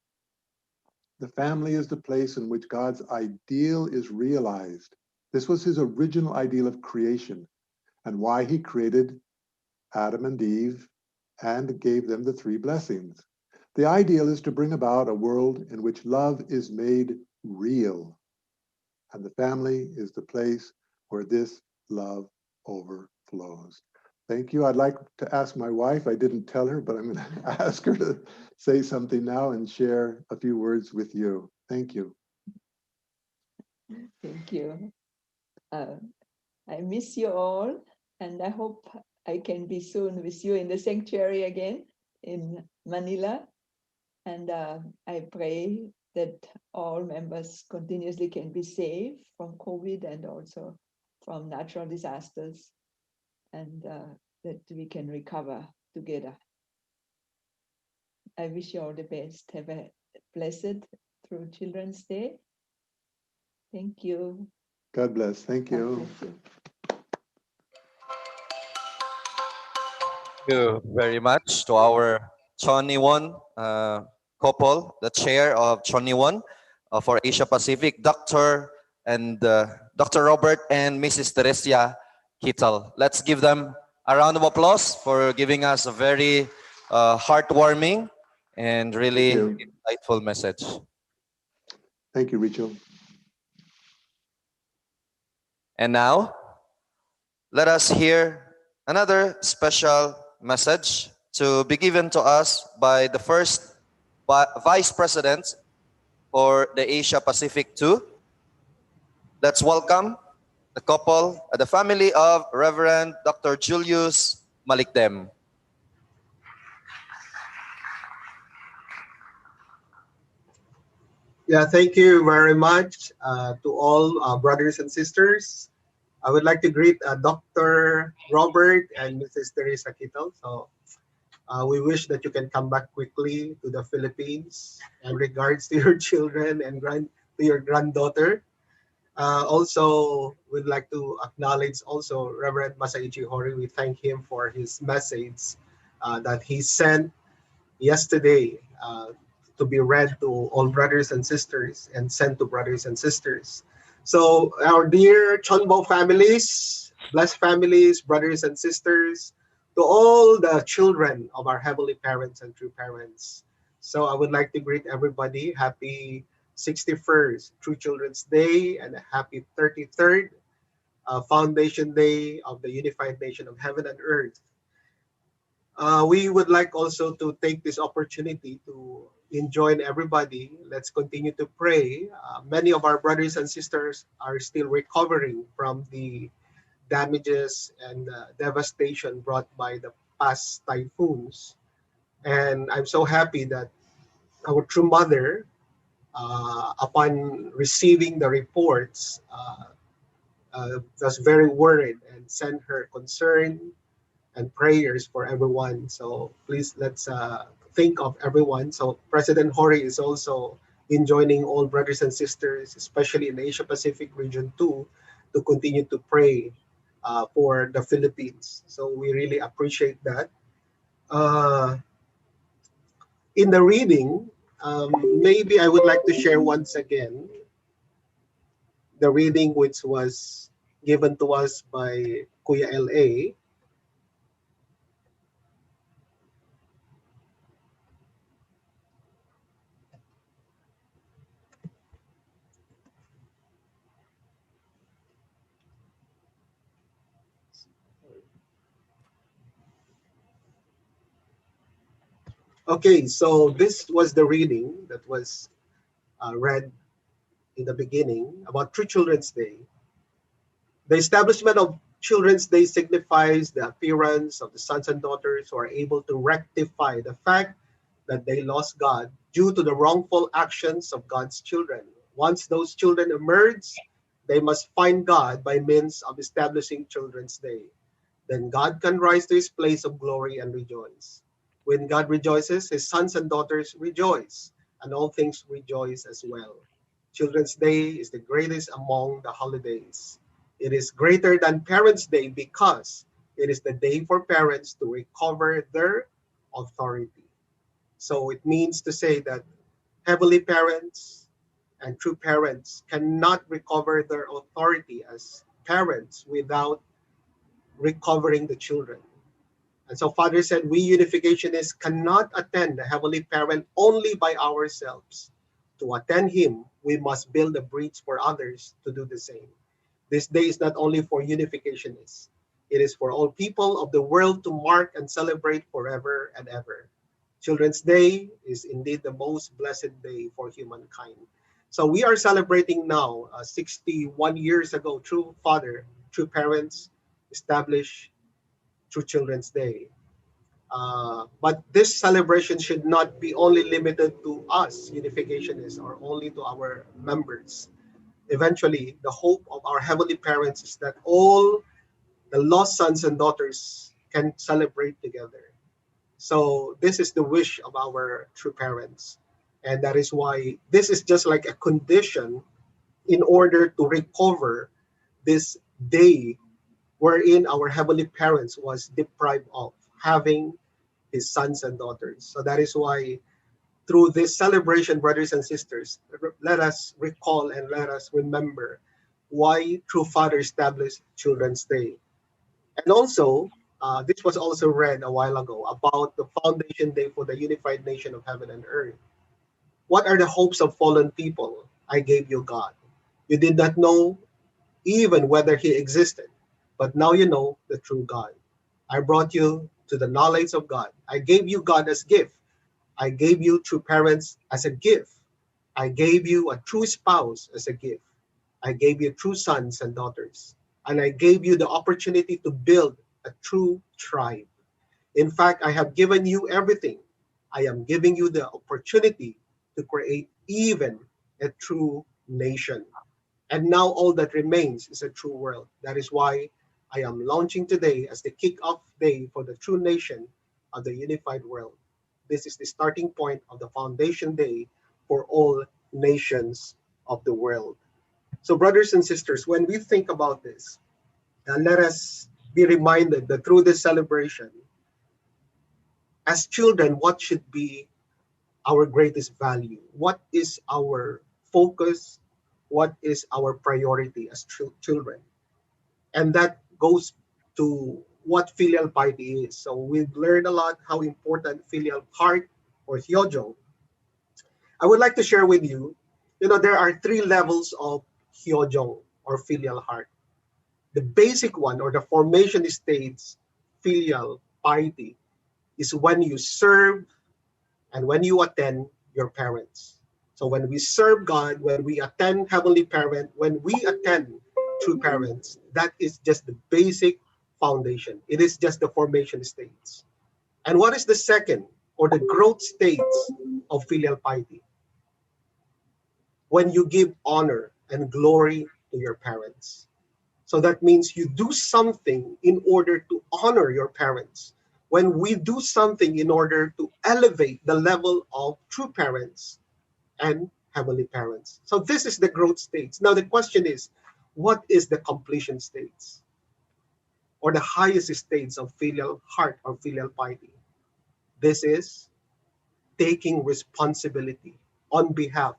The family is the place in which God's ideal is realized. This was his original ideal of creation and why he created Adam and Eve and gave them the three blessings. The ideal is to bring about a world in which love is made real. And the family is the place where this love overflows. Thank you. I'd like to ask my wife, I didn't tell her, but I'm going to ask her to say something now and share a few words with you. Thank you. Thank you. I miss you all, and I hope I can be soon with you in the sanctuary again in Manila. And I pray that all members continuously can be safe from COVID and also from natural disasters, and that we can recover together. I wish you all the best. Have a blessed through Children's Day. Thank you. God bless. Thank God you. bless you. Thank you very much to our Choniwon couple, the chair of Choniwon for Asia Pacific, Dr. Robert and Mrs. Teresia Kittel. Let's give them A round of applause for giving us a very heartwarming and really you. insightful message. Thank you, Richo. And now, let us hear another special message to be given to us by the first Vice President for the Asia Pacific 2. Let's welcome the couple, the family of Reverend Dr. Julius Malikdem. Yeah, thank you very much to all brothers and sisters. I would like to greet Dr. Robert and Mrs. Teresa Kittle. So we wish that you can come back quickly to the Philippines in regards to your children and to your granddaughter. Also, we'd like to acknowledge also Reverend Masaichi Hori. We thank him for his message that he sent yesterday to be read to all brothers and sisters and sent to brothers and sisters. So our dear Chonbo families, blessed families, brothers and sisters, to all the children of our heavenly parents and true parents. So I would like to greet everybody. Happy 61st True Children's Day and a happy 33rd Foundation Day of the Unified Nation of Heaven and Earth. We would like also to take this opportunity to enjoin everybody. Let's continue to pray. Many of our brothers and sisters are still recovering from the damages and devastation brought by the past typhoons. And I'm so happy that our true mother, upon receiving the reports, was very worried and sent her concern and prayers for everyone. So please let's think of everyone. So President Hori is also enjoining all brothers and sisters, especially in the Asia Pacific region too, to continue to pray for the Philippines. So we really appreciate that. In the reading, maybe I would like to share once again the reading which was given to us by Kuya L.A. Okay, so this was the reading that was read in the beginning about True Children's Day. The establishment of Children's Day signifies the appearance of the sons and daughters who are able to rectify the fact that they lost God due to the wrongful actions of God's children. Once those children emerge, they must find God by means of establishing Children's Day. Then God can rise to his place of glory and rejoice. When God rejoices, his sons and daughters rejoice, and all things rejoice as well. Children's Day is the greatest among the holidays. It is greater than Parents' Day because it is the day for parents to recover their authority. So it means to say that heavenly parents and true parents cannot recover their authority as parents without recovering the children. And so Father said, we unificationists cannot attend the Heavenly Parent only by ourselves. To attend him, we must build a bridge for others to do the same. This day is not only for unificationists. It is for all people of the world to mark and celebrate forever and ever. Children's Day is indeed the most blessed day for humankind. So we are celebrating now, 61 years ago, true father, true parents established True Children's Day. But this celebration should not be only limited to us, unificationists, or only to our members. Eventually, the hope of our heavenly parents is that all the lost sons and daughters can celebrate together. So this is the wish of our true parents. And that is why this is just like a condition in order to recover this day wherein our heavenly parents was deprived of having his sons and daughters. So that is why through this celebration, brothers and sisters, let us recall and let us remember why True Father established Children's Day. And also, this was also read a while ago about the foundation day for the unified nation of heaven and earth. What are the hopes of fallen people? I gave you God. You did not know even whether he existed, but now you know the true God. I brought you to the knowledge of God. I gave you God as gift. I gave you true parents as a gift. I gave you a true spouse as a gift. I gave you true sons and daughters. And I gave you the opportunity to build a true tribe. In fact, I have given you everything. I am giving you the opportunity to create even a true nation. And now all that remains is a true world. That is why I am launching today as the kickoff day for the true nation of the unified world. This is the starting point of the foundation day for all nations of the world. So, brothers and sisters, when we think about this, let us be reminded that through this celebration, as children, what should be our greatest value? What is our focus? What is our priority as children? And that goes to what filial piety is. So we've learned a lot how important filial heart or hyojo. I would like to share with you, there are three levels of hyojo or filial heart. The basic one or the formation states filial piety is when you serve and when you attend your parents. So when we serve God, when we attend Heavenly Parent, when we attend true parents, that is just the basic foundation. It is just the formation states. And what is the second or the growth states of filial piety? When you give honor and glory to your parents. So that means you do something in order to honor your parents. When we do something in order to elevate the level of true parents and heavenly parents. So this is the growth states. Now the question is, what is the completion states? Or the highest states of filial heart or filial piety? This is taking responsibility on behalf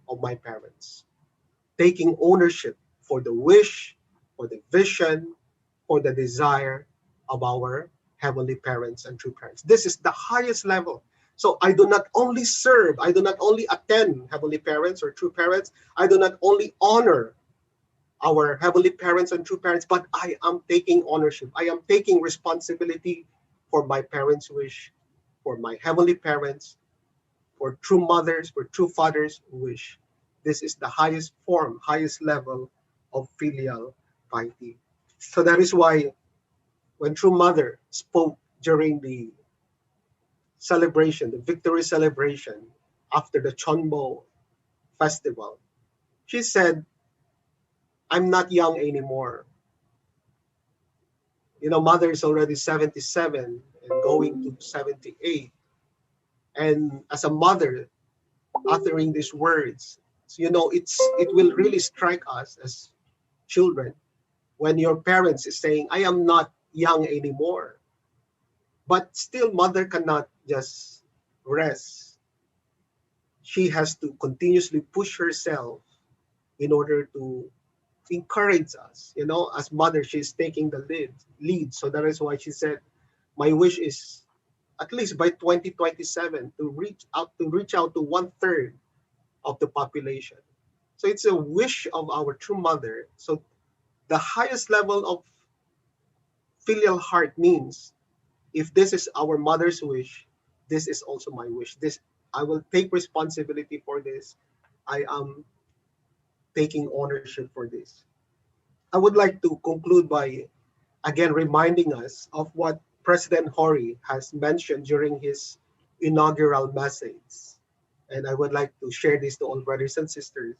of my parents. Taking ownership for the wish, for the vision, for the desire of our heavenly parents and true parents. This is the highest level. So I do not only serve, I do not only attend heavenly parents or true parents, I do not only honor our heavenly parents and true parents, but I am taking ownership. I am taking responsibility for my parents' wish, for my heavenly parents, for true mothers, for true fathers' wish. This is the highest form, highest level of filial piety. So that is why when True Mother spoke during the celebration, the victory celebration after the Chonbo festival, she said, I'm not young anymore. Mother is already 77 and going to 78. And as a mother, uttering these words, it will really strike us as children when your parents is saying, I am not young anymore. But still, mother cannot just rest. She has to continuously push herself in order to encourage us. As mother, she's taking the lead. So that is why she said, my wish is at least by 2027 to reach out to 1/3 of the population. So it's a wish of our true mother. So the highest level of filial heart means if this is our mother's wish, this is also my wish. This I will take responsibility for this. I am taking ownership for this. I would like to conclude by again reminding us of what President Hori has mentioned during his inaugural message. And I would like to share this to all brothers and sisters.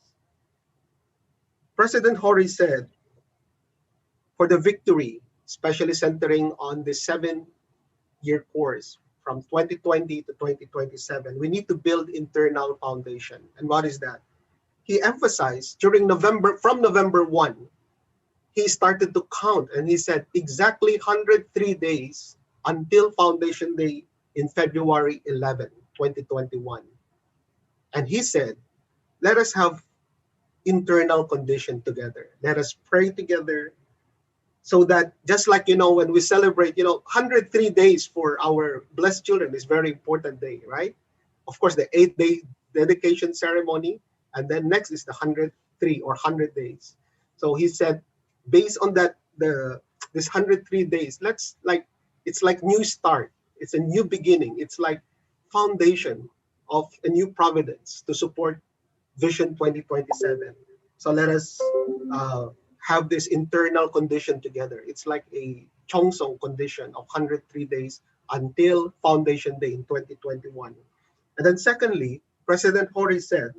President Hori said, for the victory, especially centering on the 7-year course from 2020 to 2027, we need to build internal foundation. And what is that? He emphasized from November 1, he started to count and he said exactly 103 days until Foundation Day in February 11, 2021. And he said, let us have internal condition together. Let us pray together. So that just like, when we celebrate, 103 days for our blessed children is very important day, right? Of course, the 8-day dedication ceremony, and then next is the 103 or 100 days. So he said, based on that, this 103 days, it's like new start. It's a new beginning. It's like foundation of a new providence to support Vision 2027. So let us uh, have this internal condition together. It's like a Chongsong condition of 103 days until Foundation Day in 2021. And then secondly, President Hori said,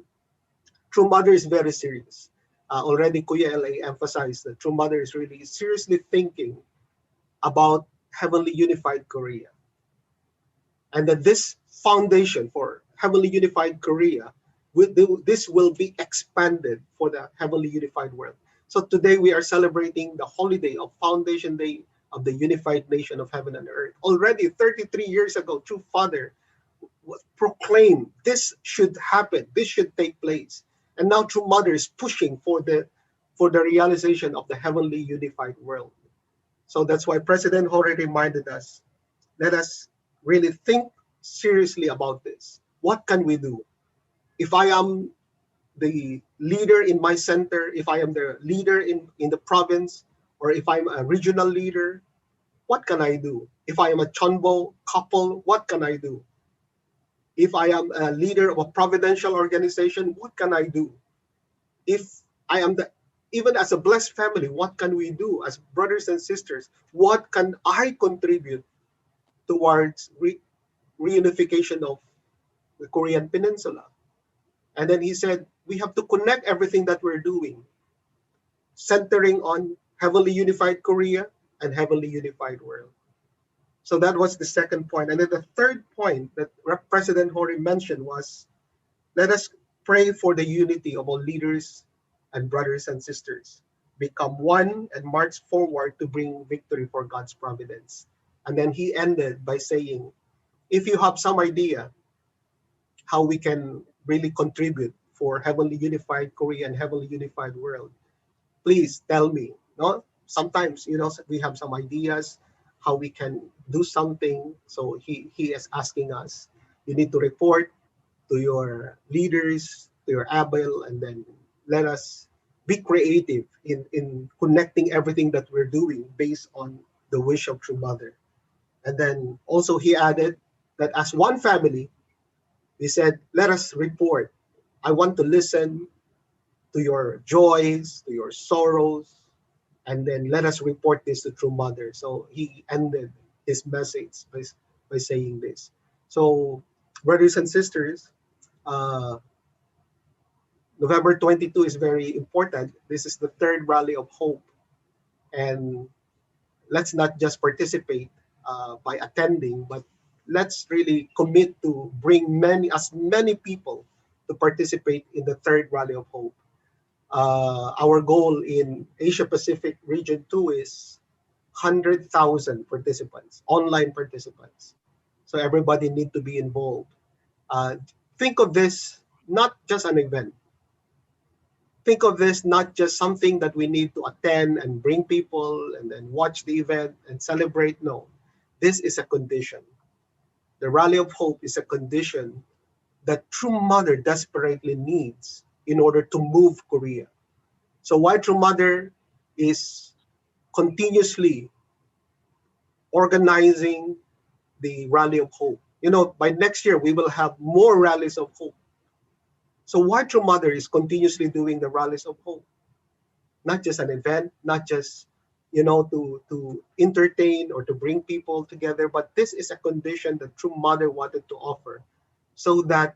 True Mother is very serious. Already Kuya LA emphasized that True Mother is really seriously thinking about Heavenly Unified Korea. And that this foundation for Heavenly Unified Korea, this will be expanded for the Heavenly Unified world. So today we are celebrating the holiday of Foundation Day of the Unified Nation of Heaven and Earth. Already 33 years ago, True Father proclaimed this should happen, this should take place. And now True Mother is pushing for the realization of the Heavenly Unified world. So that's why President Hori reminded us, let us really think seriously about this. What can we do? If I am the leader in my center, if I am the leader in the province, or if I'm a regional leader, what can I do? If I am a Chonbo couple, what can I do? If I am a leader of a providential organization, what can I do? If I am even as a blessed family, what can we do as brothers and sisters? What can I contribute towards reunification of the Korean Peninsula? And then he said, we have to connect everything that we're doing, centering on Heavenly Unified Korea and Heavenly Unified world. So that was the second point. And then the third point that President Hori mentioned was, let us pray for the unity of all leaders and brothers and sisters, become one and march forward to bring victory for God's providence. And then he ended by saying, if you have some idea how we can really contribute for Heavenly Unified Korea and Heavenly Unified world, please tell me. No, sometimes we have some ideas how we can do something. So he is asking us, you need to report to your leaders, to your ABEL, and then let us be creative in connecting everything that we're doing based on the wish of True Mother. And then also he added that as one family, he said, let us report. I want to listen to your joys, to your sorrows, and then let us report this to True Mother. So he ended his message by saying this. So, brothers and sisters, November 22 is very important. This is the third Rally of Hope. And let's not just participate by attending, but let's really commit to bring as many people to participate in the third Rally of Hope. Our goal in Asia Pacific Region 2 is 100,000 participants, online participants. So everybody need to be involved. Think of this not just an event. Think of this not just something that we need to attend and bring people and then watch the event and celebrate. No, this is a condition. The Rally of Hope is a condition that True Mother desperately needs in order to move Korea. So why True Mother is continuously organizing the Rally of Hope. By next year, we will have more rallies of hope. So why True Mother is continuously doing the rallies of hope? Not just an event, not just, to entertain or to bring people together, but this is a condition that True Mother wanted to offer so that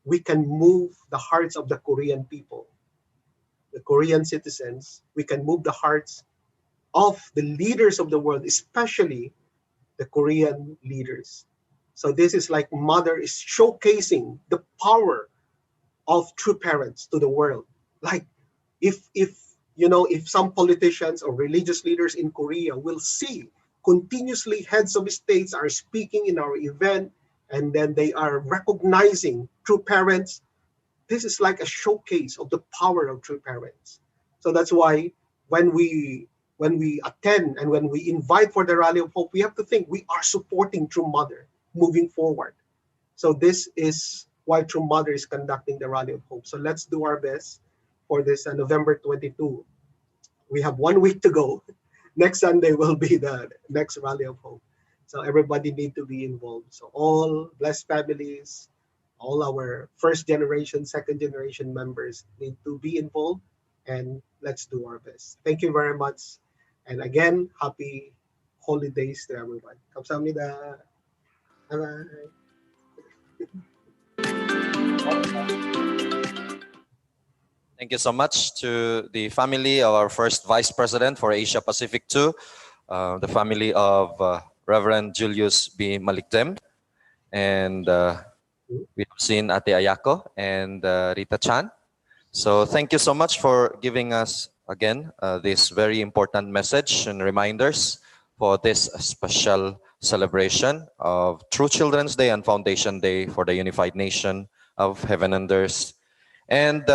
we can move the hearts of the Korean people, the Korean citizens. We can move the hearts of the leaders of the world, especially the Korean leaders. So this is like Mother is showcasing the power of true parents to the world. Like if some politicians or religious leaders in Korea will see continuously heads of states are speaking in our event, and then they are recognizing true parents, this is like a showcase of the power of true parents. So that's why when we when we attend and when we invite for the Rally of Hope, we have to think we are supporting True Mother moving forward. So this is why True Mother is conducting the Rally of Hope. So let's do our best for this November 22. We have 1 week to go. Next Sunday will be the next Rally of Hope. So everybody need to be involved. So all blessed families, all our first generation, second generation members need to be involved, and let's do our best. Thank you very much. And again, happy holidays to everyone. 감사합니다. Bye-bye. Thank you so much to the family of our first Vice President for Asia Pacific 2, the family of Reverend Julius B. Malikdem. And we have seen Ate Ayako and Rita Chan. So thank you so much for giving us, again, this very important message and reminders for this special celebration of True Children's Day and Foundation Day for the Unified Nation of Heaven and Earth. And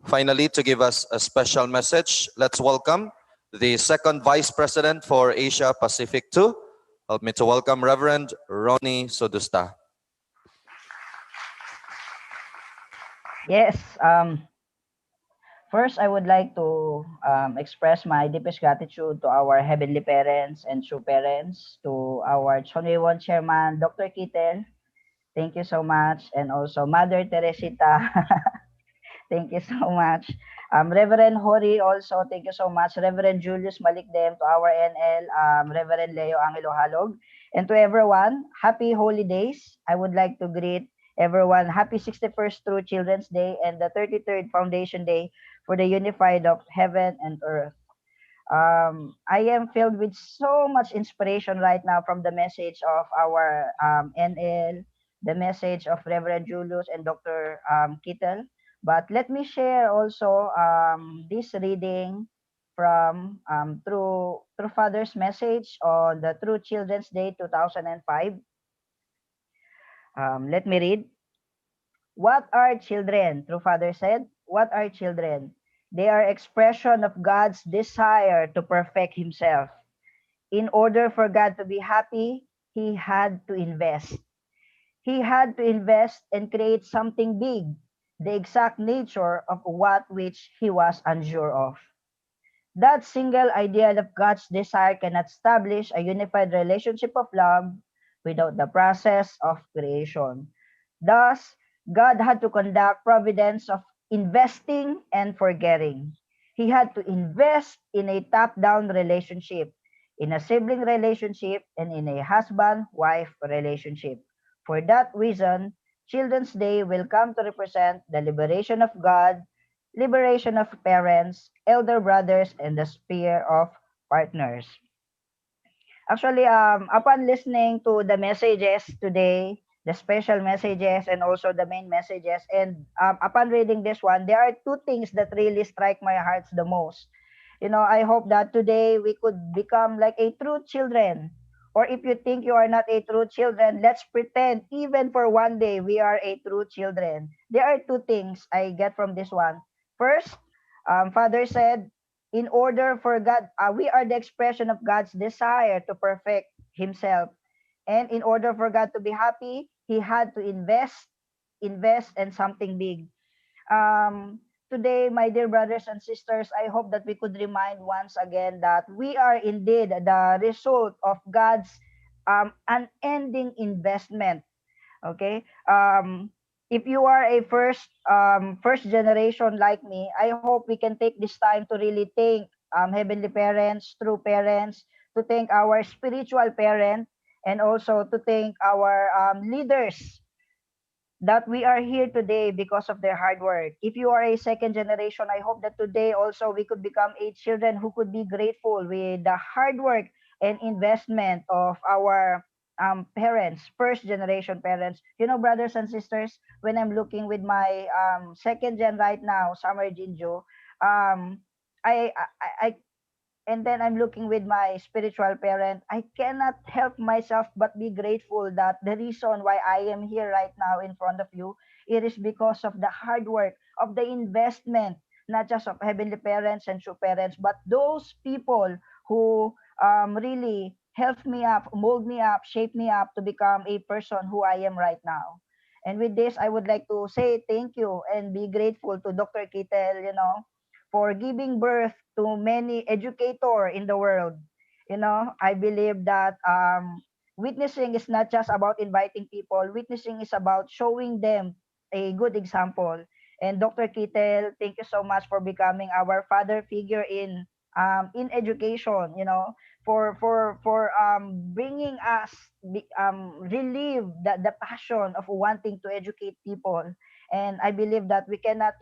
finally, to give us a special message, let's welcome the second Vice President for Asia Pacific 2. Help me to welcome Reverend Ronnie Sodusta. Yes. First, I would like to express my deepest gratitude to our heavenly parents and true parents, to our Chonewon Chairman, Dr. Kitel. Thank you so much. And also Mother Teresita. Thank you so much. Reverend Hori also, thank you so much. Reverend Julius Malikdem, to our NL, Reverend Leo Angelo Halog. And to everyone, happy holidays. I would like to greet everyone happy 61st True Children's Day and the 33rd Foundation Day for the Unified of Heaven and Earth. I am filled with so much inspiration right now from the message of our NL, the message of Reverend Julius and Dr. Kittel. But let me share also this reading from through Father's message on the True Children's Day 2005. Let me read. What are children? True Father said, what are children? They are expression of God's desire to perfect himself. In order for God to be happy, he had to invest. He had to invest and create something big, the exact nature of what which he was unsure of. That single ideal of God's desire cannot establish a unified relationship of love without the process of creation. Thus, God had to conduct providence of investing and forgetting. He had to invest in a top-down relationship, in a sibling relationship, and in a husband-wife relationship. For that reason, Children's Day will come to represent the liberation of God, liberation of parents, elder brothers, and the sphere of partners. Actually, upon listening to the messages today, the special messages and also the main messages, and upon reading this one, there are two things that really strike my hearts the most. You know, I hope that today we could become like a true children. Or if you think you are not a true children, let's pretend even for one day we are a true children. There are two things I get from this one. First, Father said, in order for God, we are the expression of God's desire to perfect himself. And in order for God to be happy, he had to invest in something big. Today, my dear brothers and sisters, I hope that we could remind once again that we are indeed the result of God's unending investment. Okay. If you are a first generation like me, I hope we can take this time to really thank heavenly parents, true parents, to thank our spiritual parent, and also to thank our leaders, that we are here today because of their hard work. If you are a second generation, I hope that today also we could become a children who could be grateful with the hard work and investment of our parents, first generation parents. You know, brothers and sisters, when I'm looking with my second gen right now, Summer Jinjo, um, I and then I'm looking with my spiritual parent, I cannot help myself but be grateful that the reason why I am here right now in front of you, it is because of the hard work, of the investment not just of heavenly parents and true parents, but those people who really helped me up, mold me up, shape me up to become a person who I am right now. And with this, I would like to say thank you and be grateful to Dr. Kittel, for giving birth to many educator in the world. I believe that witnessing is not just about inviting people. Witnessing is about showing them a good example. And Dr. Kittel, thank you so much for becoming our father figure in education. For bringing us relieve the passion of wanting to educate people. And I believe that we cannot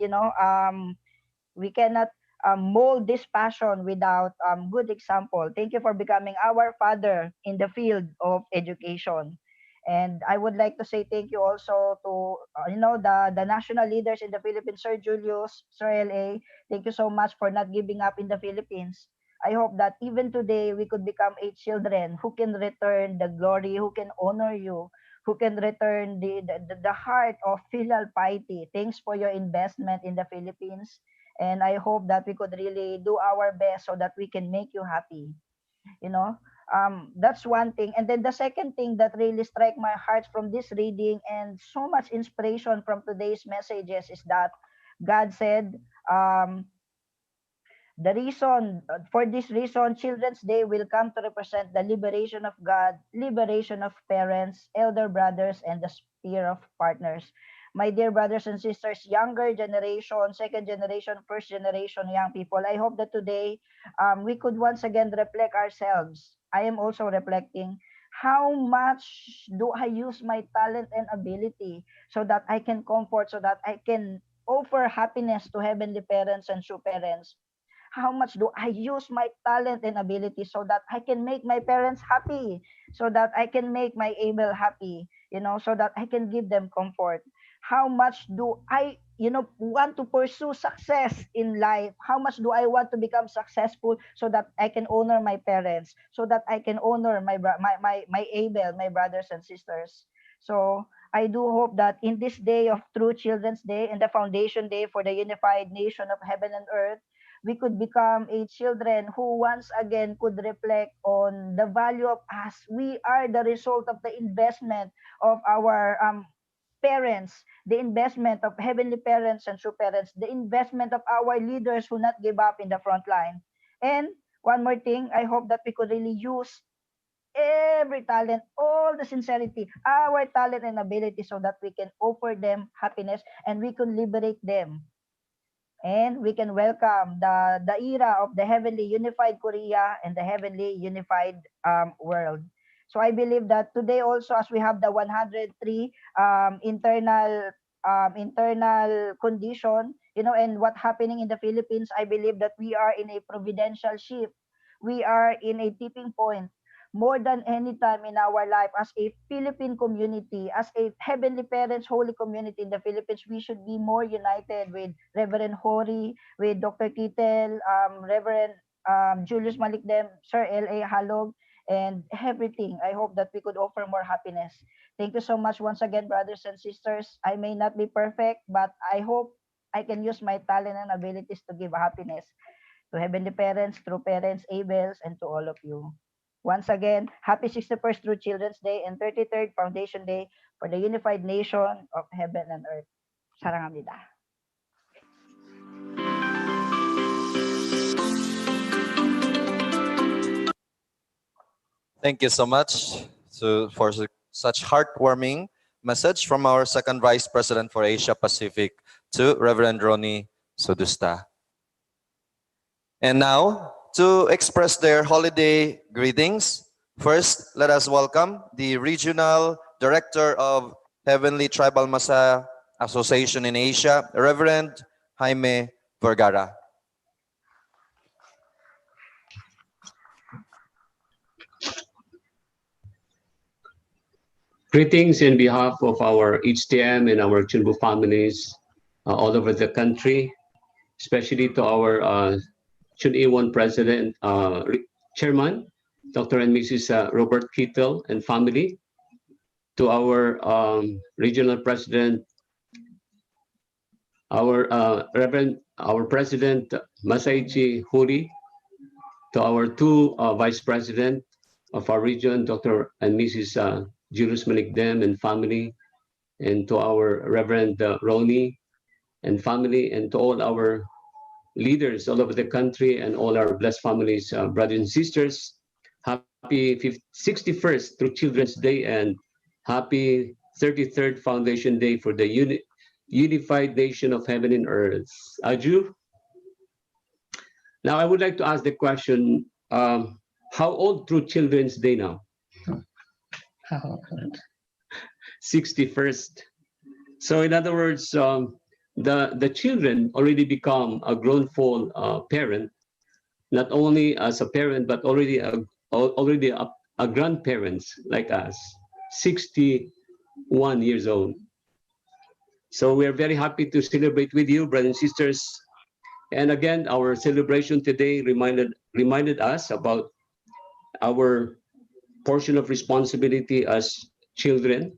mold this passion without good example. Thank you for becoming our father in the field of education. And I would like to say thank you also to the national leaders in the Philippines, Sir Julius, Sir LA. Thank you so much for not giving up in the Philippines. I hope that even today we could become a children who can return the glory, who can honor you, who can return the heart of filial piety. Thanks for your investment in the Philippines. And I hope that we could really do our best so that we can make you happy. you know that's one thing. And then the second thing that really struck my heart from this reading and so much inspiration from today's messages is that God said, um, the reason, for this reason, Children's Day will come to represent the liberation of God, liberation of parents, elder brothers, and the sphere of partners. My dear brothers and sisters, younger generation, second generation, first generation young people, I hope that today we could once again reflect ourselves. I am also reflecting how much do I use my talent and ability so that I can comfort, so that I can offer happiness to heavenly parents and true parents. How much do I use my talent and ability so that I can make my parents happy, so that I can make my able happy, so that I can give them comfort. How much do I, want to pursue success in life? How much do I want to become successful so that I can honor my parents, so that I can honor my able, my brothers and sisters. So I do hope that in this day of True Children's Day and the Foundation Day for the unified nation of heaven and earth, we could become a children who once again could reflect on the value of us. We are the result of the investment of our parents, the investment of heavenly parents and true parents, the investment of our leaders who not give up in the front line. And one more thing, I hope that we could really use every talent, all the sincerity, our talent and ability so that we can offer them happiness and we can liberate them. And we can welcome the era of the heavenly unified Korea and the heavenly unified world. So I believe that today also, as we have the 103 internal condition, and what happening in the Philippines, I believe that we are in a providential shift. We are in a tipping point more than any time in our life as a Philippine community, as a Heavenly Parents Holy Community in the Philippines. We should be more united with Reverend Hori, with Dr. Kittel, Reverend Julius Malikdem, Sir L.A. Halog, and everything. I hope that we could offer more happiness. Thank you so much once again, brothers and sisters. I may not be perfect, but I hope I can use my talent and abilities to give happiness to heavenly parents, true parents, Abels, and to all of you. Once again, happy 61st True Children's Day and 33rd Foundation Day for the unified nation of heaven and earth. Sarangamnida. Thank you so much for such heartwarming message from our second Vice President for Asia Pacific to Reverend Ronnie Sudusta. And now, to express their holiday greetings, first, let us welcome the Regional Director of Heavenly Tribal Masa Association in Asia, Reverend Jaime Vergara. Greetings in behalf of our HTM and our Chunbu families all over the country, especially to our Chun-Iwon President, Chairman, Dr. and Mrs. Robert Kittel and family, to our Regional President, our Reverend our President Masaichi Huri, to our two Vice President of our region, Dr. and Mrs. Julius Malikdem and family, and to our Reverend Roni and family, and to all our leaders all over the country and all our blessed families, brothers and sisters. Happy 61st through Children's Day and happy 33rd Foundation Day for the unified nation of heaven and earth. Aju? Now I would like to ask the question, how old through Children's Day now? 61st. So in other words, the children already become a grown full parent, not only as a parent, but already a grandparents like us, 61 years old. So we are very happy to celebrate with you, brothers and sisters. And again, our celebration today reminded us about our portion of responsibility as children.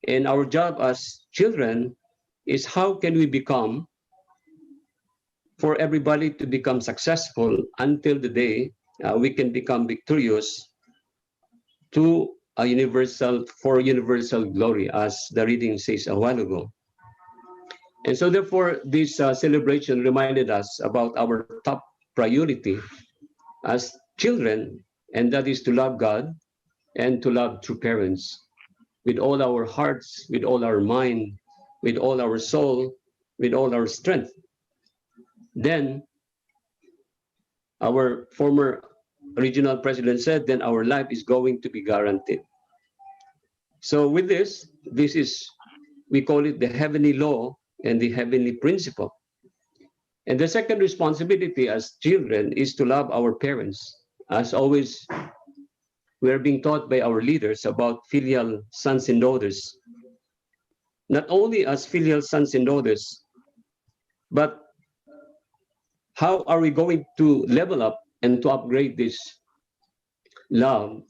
And our job as children is how can we become, for everybody to become successful until the day we can become victorious to for universal glory, as the reading says a while ago. And so therefore, this celebration reminded us about our top priority as children, and that is to love God and to love true parents with all our hearts, with all our mind, with all our soul, with all our strength. Then our former regional president said, then our life is going to be guaranteed. So with this is, we call it the heavenly law and the heavenly principle. And the second responsibility as children is to love our parents. As always, we are being taught by our leaders about filial sons and daughters. Not only as filial sons and daughters, but how are we going to level up and to upgrade this love,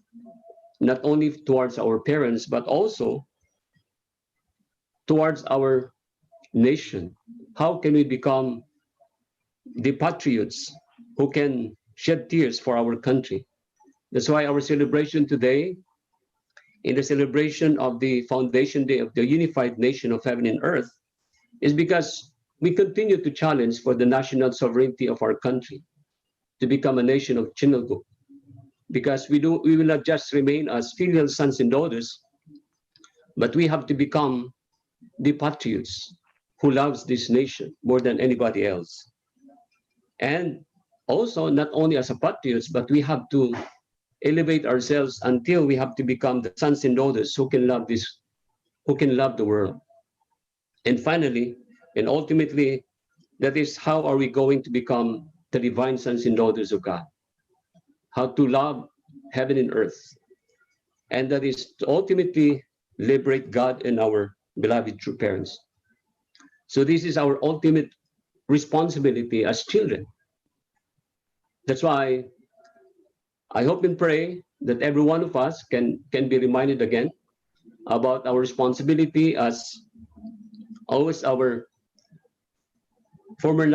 not only towards our parents, but also towards our nation? How can we become the patriots who can shed tears for our country? That's why our celebration today, in the celebration of the Foundation Day of the unified nation of heaven and earth, is because we continue to challenge for the national sovereignty of our country to become a nation of Chinalguk. Because we will not just remain as filial sons and daughters, but we have to become the patriots who loves this nation more than anybody else. And also, not only as a patriots, but we have to elevate ourselves until we have to become the sons and daughters who can love the world. And finally, and ultimately, that is how are we going to become the divine sons and daughters of God? How to love heaven and earth. And that is to ultimately liberate God and our beloved true parents. So this is our ultimate responsibility as children. That's why I hope and pray that every one of us can be reminded again about our responsibility, as always our former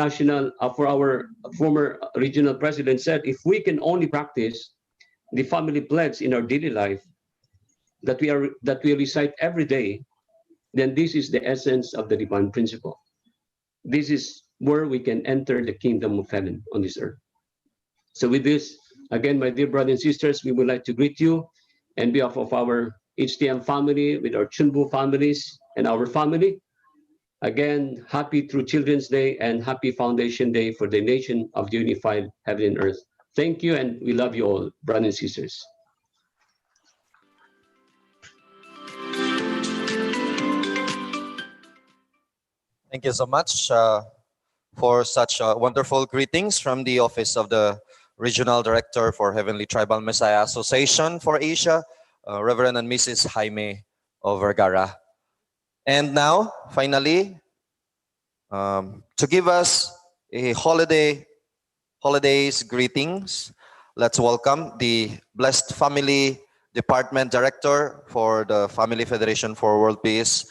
regional president said, if we can only practice the family pledge in our daily life that we recite every day, then this is the essence of the divine principle. This is where we can enter the kingdom of heaven on this earth. So with this, again, my dear brothers and sisters, we would like to greet you on behalf of our HTM family, with our Chunbu families and our family. Again, happy True Children's Day and happy Foundation Day for the nation of the unified heaven and earth. Thank you, and we love you all, brothers and sisters. Thank you so much for such wonderful greetings from the Office of the Regional Director for Heavenly Tribal Messiah Association for Asia, Reverend and Mrs. Jaime of Vergara. And now, finally, to give us a holidays greetings, let's welcome the Blessed Family Department Director for the Family Federation for World Peace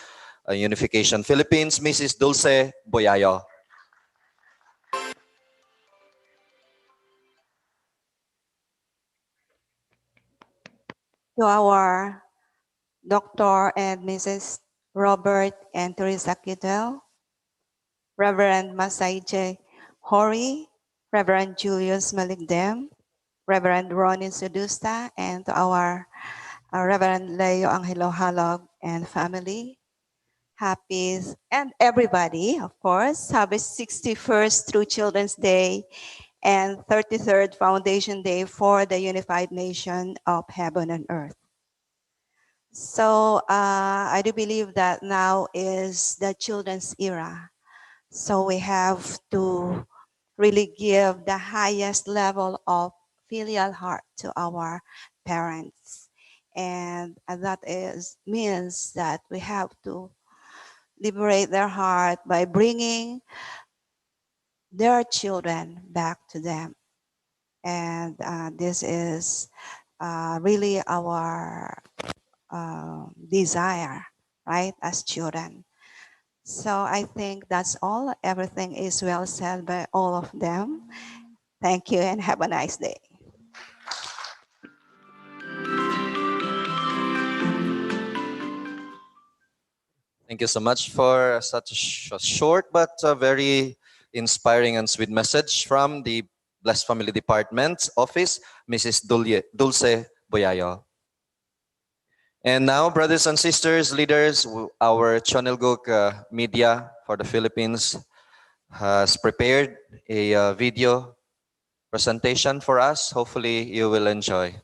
Unification Philippines, Mrs. Dulce Boyayo. to our Dr. and Mrs. Robert and Teresa Kittel, Reverend Masaije Hori, Reverend Julius Maligdem, Reverend Ronnie Sudusta, and to our Reverend Leo Angelo Halog and family. Happy, and everybody, of course, happy 61st True Children's Day and 33rd Foundation Day for the unified nation of heaven and earth. So I do believe that now is the children's era. So we have to really give the highest level of filial heart to our parents. And that means that we have to liberate their heart by bringing their children back to them. And this is really our desire, right, as children. So I think that's all. Everything is well said by all of them. Thank you and have a nice day. Thank you so much for such a short but very inspiring and sweet message from the Blessed Family Department Office, Mrs. Dulce Boyayo. And now, brothers and sisters, leaders, our Chonelguk Media for the Philippines has prepared a video presentation for us. Hopefully, you will enjoy.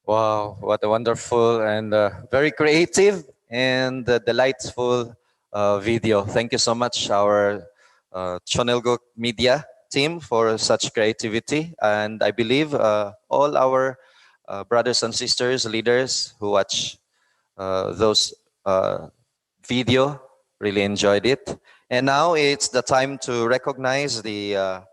Wow, what a wonderful and very creative and delightful video. Thank you so much, our Chonelgo Media team, for such creativity. And I believe all our brothers and sisters, leaders who watch those video really enjoyed it. And now it's the time to recognize the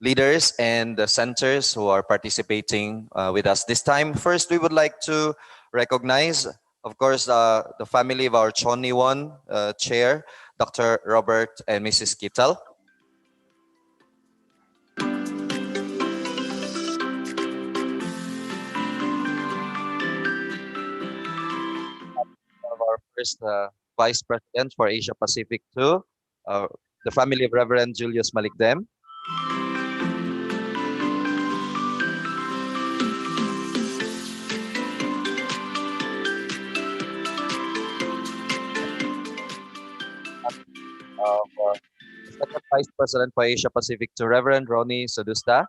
leaders and the centers who are participating with us this time. First, we would like to recognize, of course, the family of our Choniwon chair, Dr. Robert and Mrs. Kittel. Of our first Vice President for Asia Pacific too, the family of Reverend Julius Malikdem. Of the second Vice President for Asia Pacific to Reverend Ronnie Sodusta.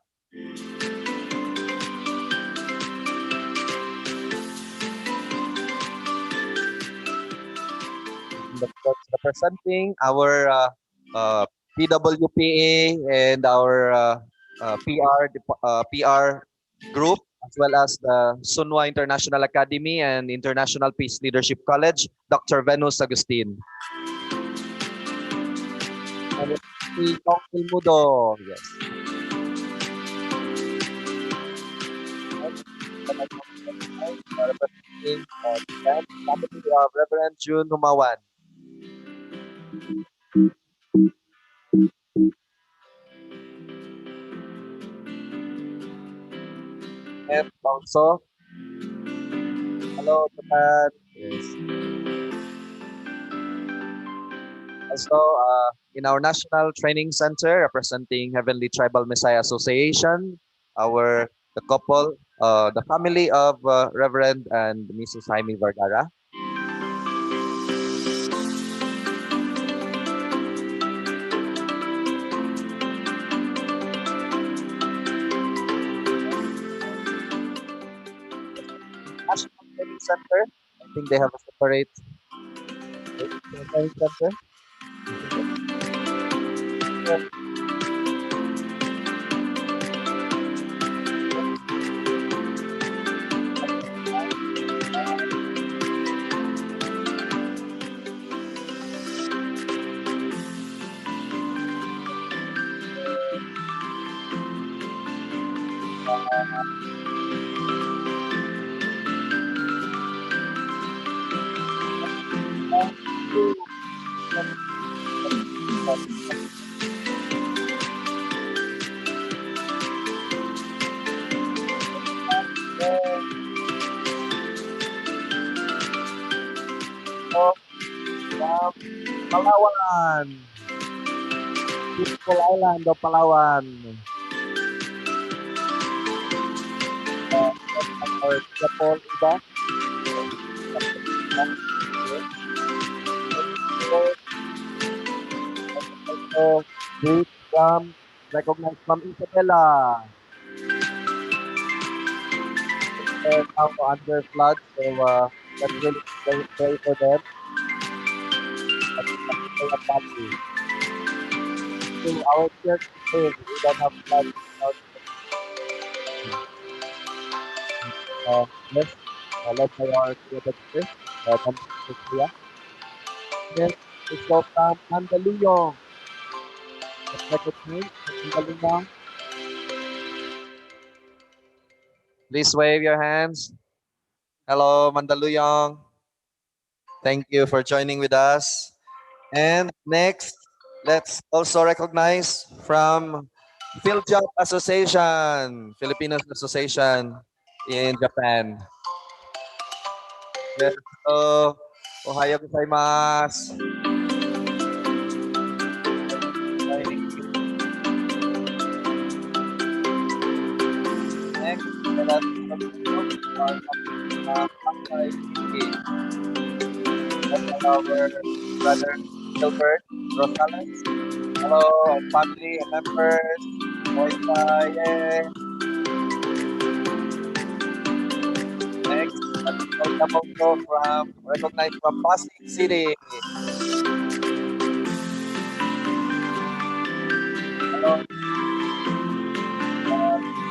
Representing our PWPA and our PR group, as well as the Sunwa International Academy and International Peace Leadership College, Dr. Venus Agustin. And si Council Mudo, yes. Representing the family of Reverend June Humawan. And also, hello Japan. Yes. Also, in our National Training Center, representing Heavenly Tribal Messiah Association, the couple, the family of Reverend and Mrs. Jaime Vergara. National Training Center, I think they have a separate training center. Palawan. Beautiful island of Palawan. Our couple iba. Also, greet from recognized from Isabela. Now under flood, so let's really pray for them. To our church today, we don't have flood without yes, led by our director, Sophia. Then let's go from Mandaluyong. Let's recognize Mandaluyong. Please wave your hands. Hello, Mandaluyong. Thank you for joining with us. And next, let's also recognize from PhilJob Association, Filipinos Association in Japan. Yes, so, ohayo gozaimasu. Next, let us welcome our brother Gilbert Rosales. Hello, family and members. Moita, yeah. Welcome also recognized from Pasig City. Hello.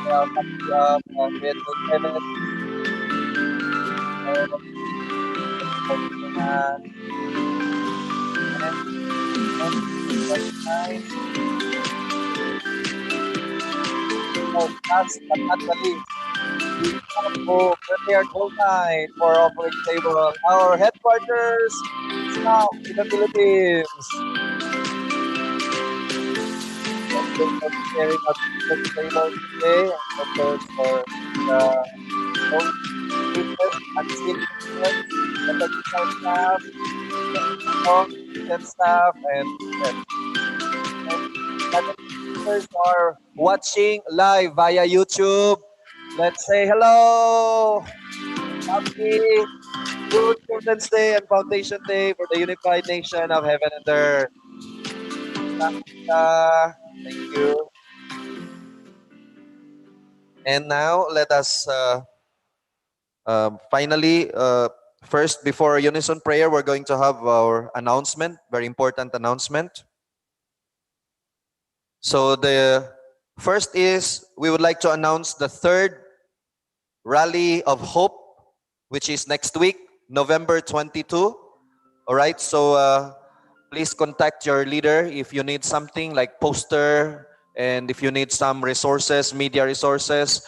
Welcome to Vietnam Kenneth. Hello. For joining us. And recognize. Oh, last but not the least, we have who prepared whole night for offering table. Our headquarters staff in the Philippines. Thank you for preparing our breakfast table today, and of course for the those faces, unseen faces, the technical staff, the kitchen staff, and yes, and brothers and sisters who are watching live via YouTube. Let's say hello. Happy Good Children's Day and Foundation Day for the unified nation of heaven and earth. Thank you. And now let us finally, first before unison prayer, we're going to have our announcement, very important announcement. So the first is we would like to announce the third Rally of Hope, which is next week, November 22. All right, so please contact your leader if you need something like poster, and if you need some resources, media resources,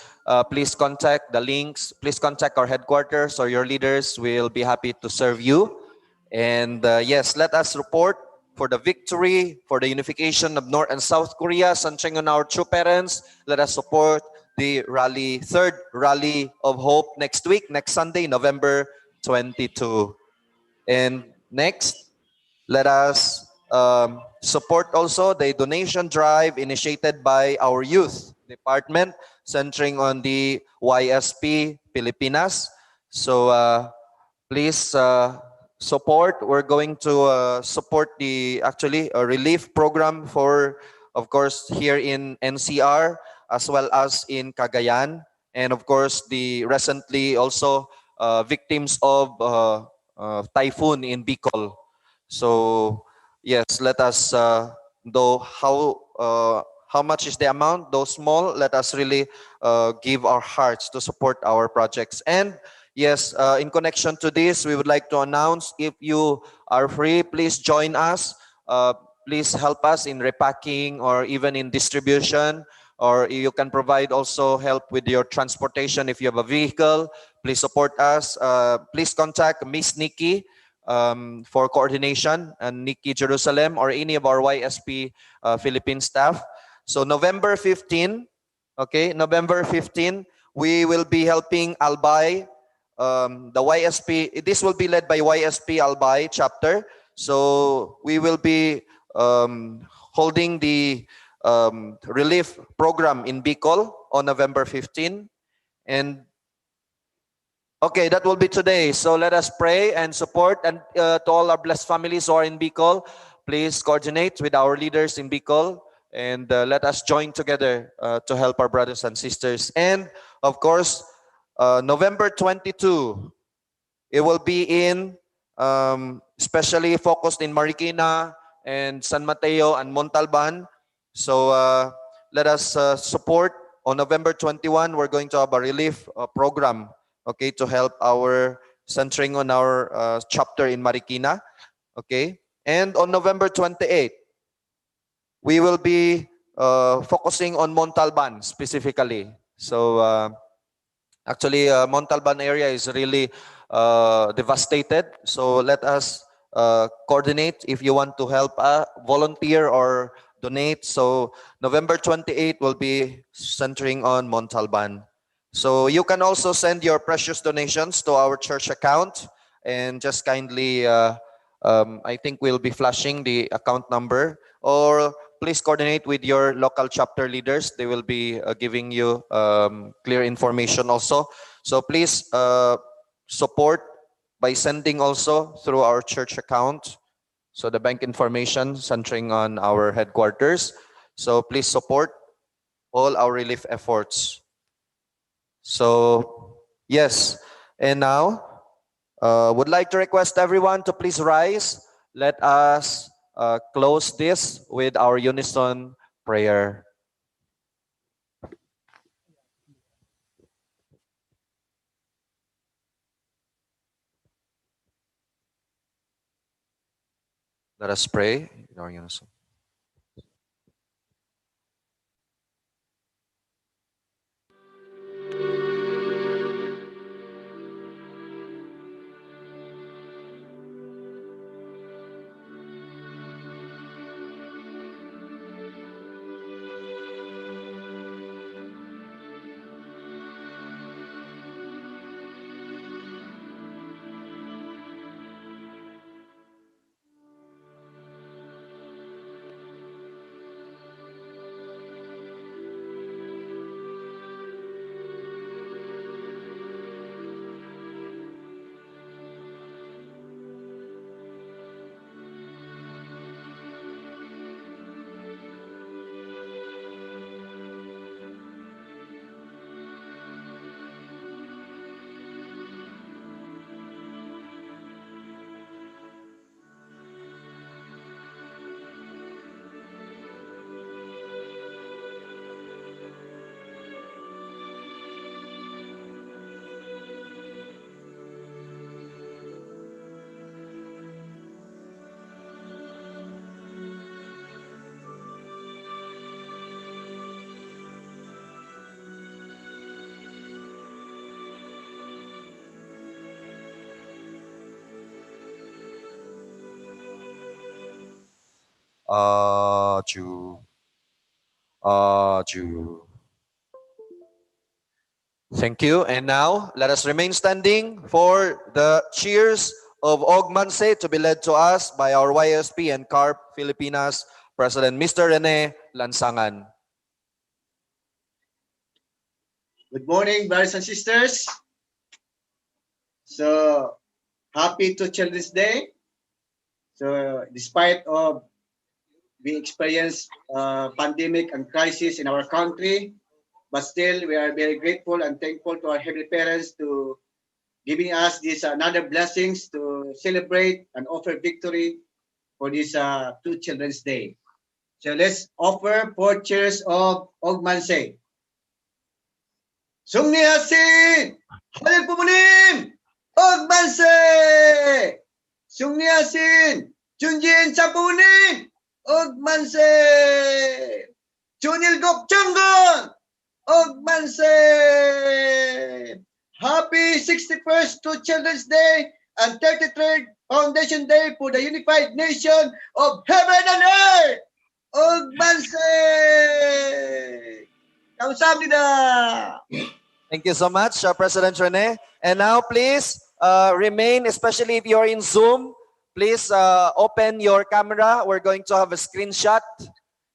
please contact the links. Please contact our headquarters or your leaders. We'll be happy to serve you. And yes, let us report for the victory, for the unification of North and South Korea, centering on our true parents. Let us support the third Rally of Hope next week, next Sunday, November 22. And next, let us support also the donation drive initiated by our youth department, centering on the YSP Pilipinas. So please support. We're going to support the actually a relief program for, of course, here in NCR as well as in Cagayan, and of course the recently also victims of typhoon in Bicol. So yes, let us though how much is the amount? Though small, let us really give our hearts to support our projects. And yes, in connection to this, we would like to announce if you are free, please join us. Please help us in repacking or even in distribution, or you can provide also help with your transportation if you have a vehicle. Please support us. Please contact Miss Nikki for coordination, and Nikki Jerusalem or any of our YSP Philippine staff. So November 15, okay, November 15, we will be helping Albay, the YSP. This will be led by YSP Albay chapter. So we will be holding the relief program in Bicol on November 15. And okay, that will be today. So let us pray and support. And to all our blessed families who are in Bicol, please coordinate with our leaders in Bicol, and let us join together to help our brothers and sisters. And of course, November 22, it will be in especially focused in Marikina and San Mateo and Montalban. So let us support. On November 21, we're going to have a relief program, okay, to help our centering on our chapter in Marikina, okay. And on November 28, we will be focusing on Montalban specifically. So actually, Montalban area is really devastated. So let us coordinate if you want to help volunteer or donate. So November 28 will be centering on Montalban. So you can also send your precious donations to our church account, and just kindly, I think we'll be flashing the account number, or please coordinate with your local chapter leaders. They will be giving you clear information also. So please support by sending also through our church account. So the bank information centering on our headquarters. So please support all our relief efforts. So yes, and now Would like to request everyone to please rise. Let us close this with our unison prayer. Let us pray in our unison. Aju. Aju. Thank you. And now, let us remain standing for the cheers of Ogmanse to be led to us by our YSP and CARP Filipinas President Mr. Rene Lansangan. Good morning, brothers and sisters. So, happy to Children's Day. So, despite of we experience pandemic and crisis in our country, but still we are very grateful and thankful to our heavenly parents to giving us these another blessings to celebrate and offer victory for this two Children's Day. So let's offer 4 cheers of Ogmanse. Sungniasin! Halil Pumunim! Ogmanse! Sungniasin! Junjin Sapunin! Ogmanse! Junil Gokchanggon! Ogmanse! Happy 61st to Children's Day and 33rd Foundation Day for the Unified Nation of Heaven and Earth! Ogmanse! Kamsahamnida! Thank you so much, President Rene. And now, please remain, especially if you're in Zoom, please open your camera. We're going to have a screenshot.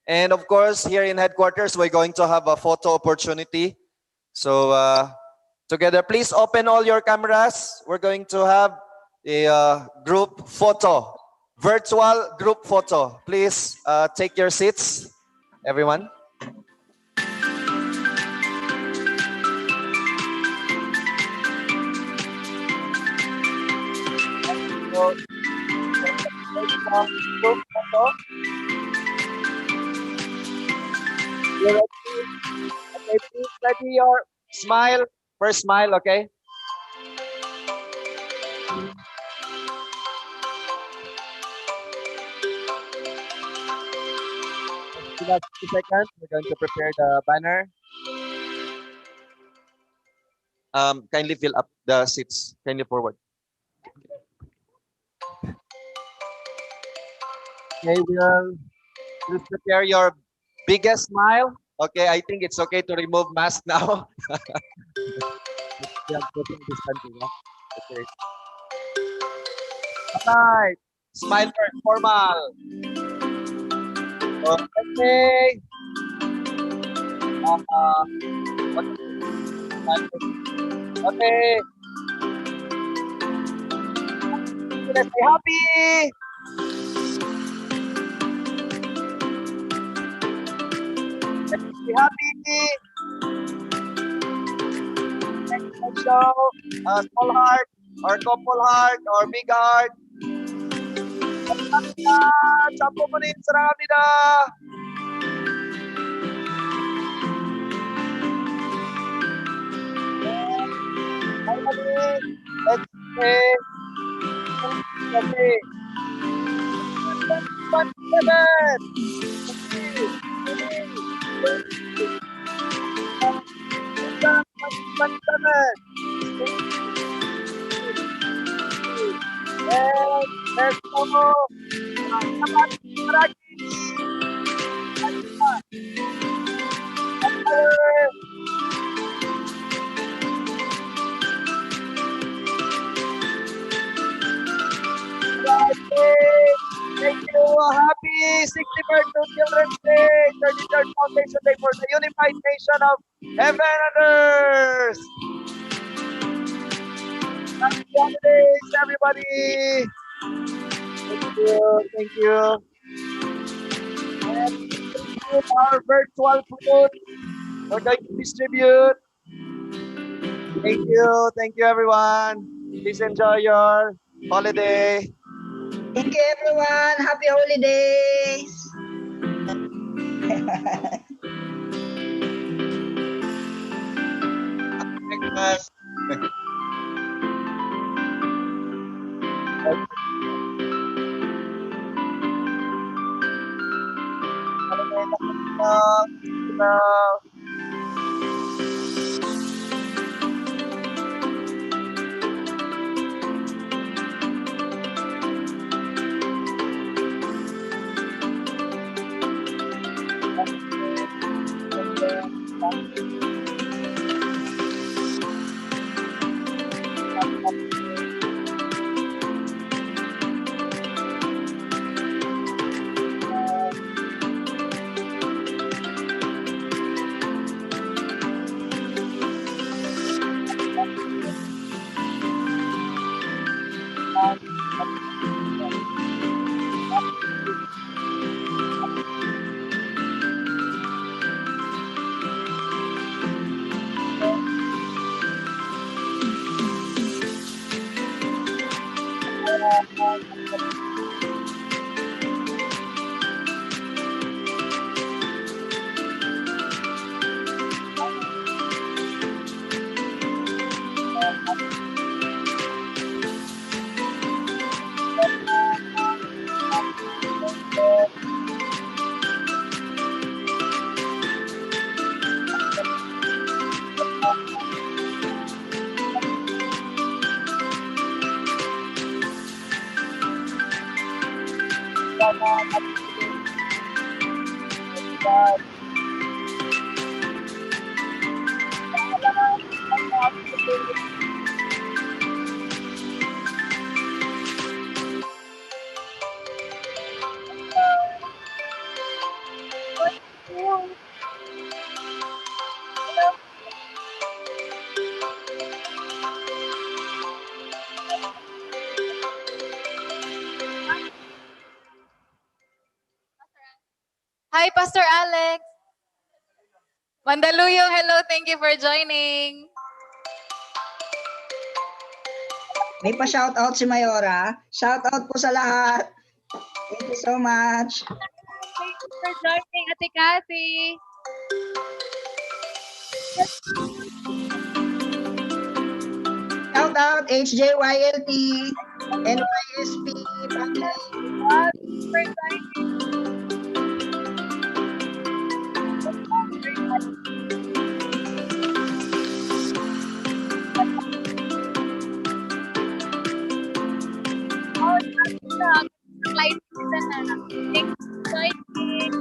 And of course, here in headquarters, we're going to have a photo opportunity. So together, please open all your cameras. We're going to have a group photo, virtual group photo. Please take your seats, everyone. Okay, please ready your smile. First smile, okay? Give us 2 seconds. We're going to prepare the banner. Kindly fill up the seats. Kindly forward. Okay, please prepare your biggest smile. Okay, I think it's okay to remove mask now. We are putting distancing, huh? Okay. Alright. Smile first, formal. Okay. Okay. Let's be happy. Let's be happy. Next show, small heart. or couple heart, or big heart. 감사합니다. 장모님 사랑합니다. Finally, let's pray. Let's pray. 1, 7. Let's go. Selamat pagi. Thank you. Happy 61st to Children's Day, 33rd Foundation Day for the Unified Nation of Heaven and Earth. Happy holidays, everybody. Thank you. Thank you. And our virtual food we're going to distribute. Thank you. Thank you, everyone. Please enjoy your holiday. Thank you, everyone. Happy holidays. Christmas. Hi, Pastor Alex. Mandaluyong, hello. Thank you for joining. May pa-shoutout si Mayora. Shoutout po sa lahat. Thank you so much. Thank you for joining, Ate Cathy. Shoutout HJYLT, NYSP, family. For joining. Oh, light season na. Thank you for joining.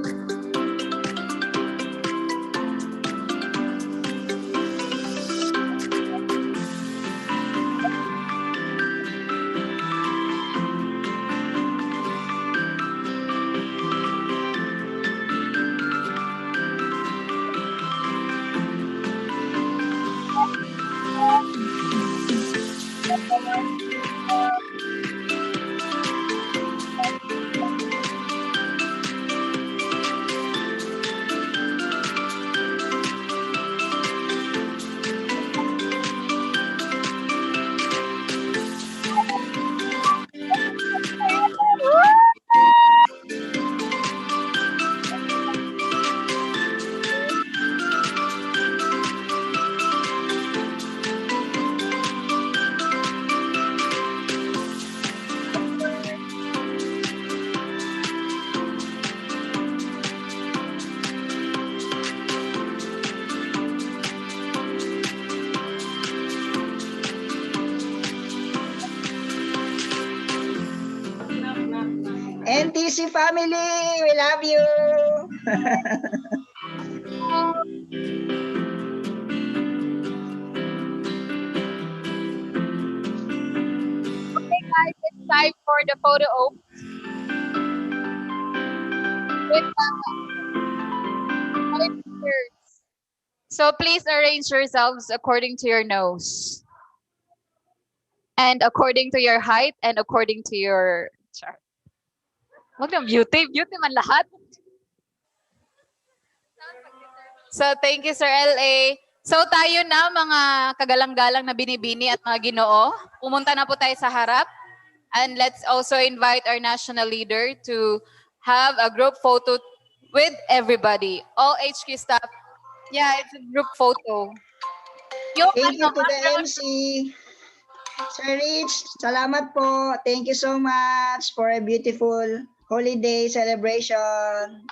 NTC family, we love you. Guys, it's time for the photo op. With volunteers. So please arrange yourselves according to your nose. And according to your height and according to your chart. Wag na beauty. Beauty man lahat. So thank you, Sir LA. So tayo na mga kagalang-galang na binibini at mga ginoo. Pumunta na po tayo sa harap. And let's also invite our national leader to have a group photo with everybody. All HQ staff. Yeah, it's a group photo. Thank you to the MC. Sir Rich, salamat po. Thank you so much for a beautiful holiday celebration.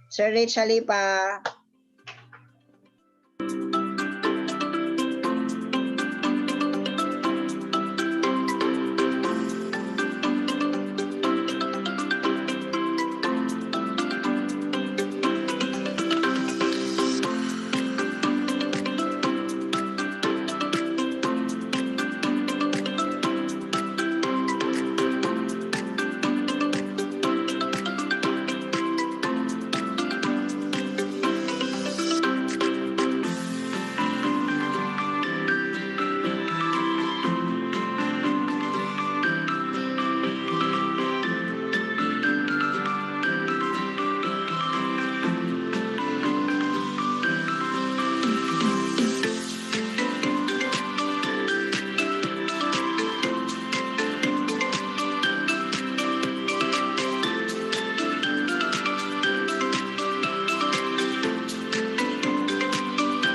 Sir Rich Halipa.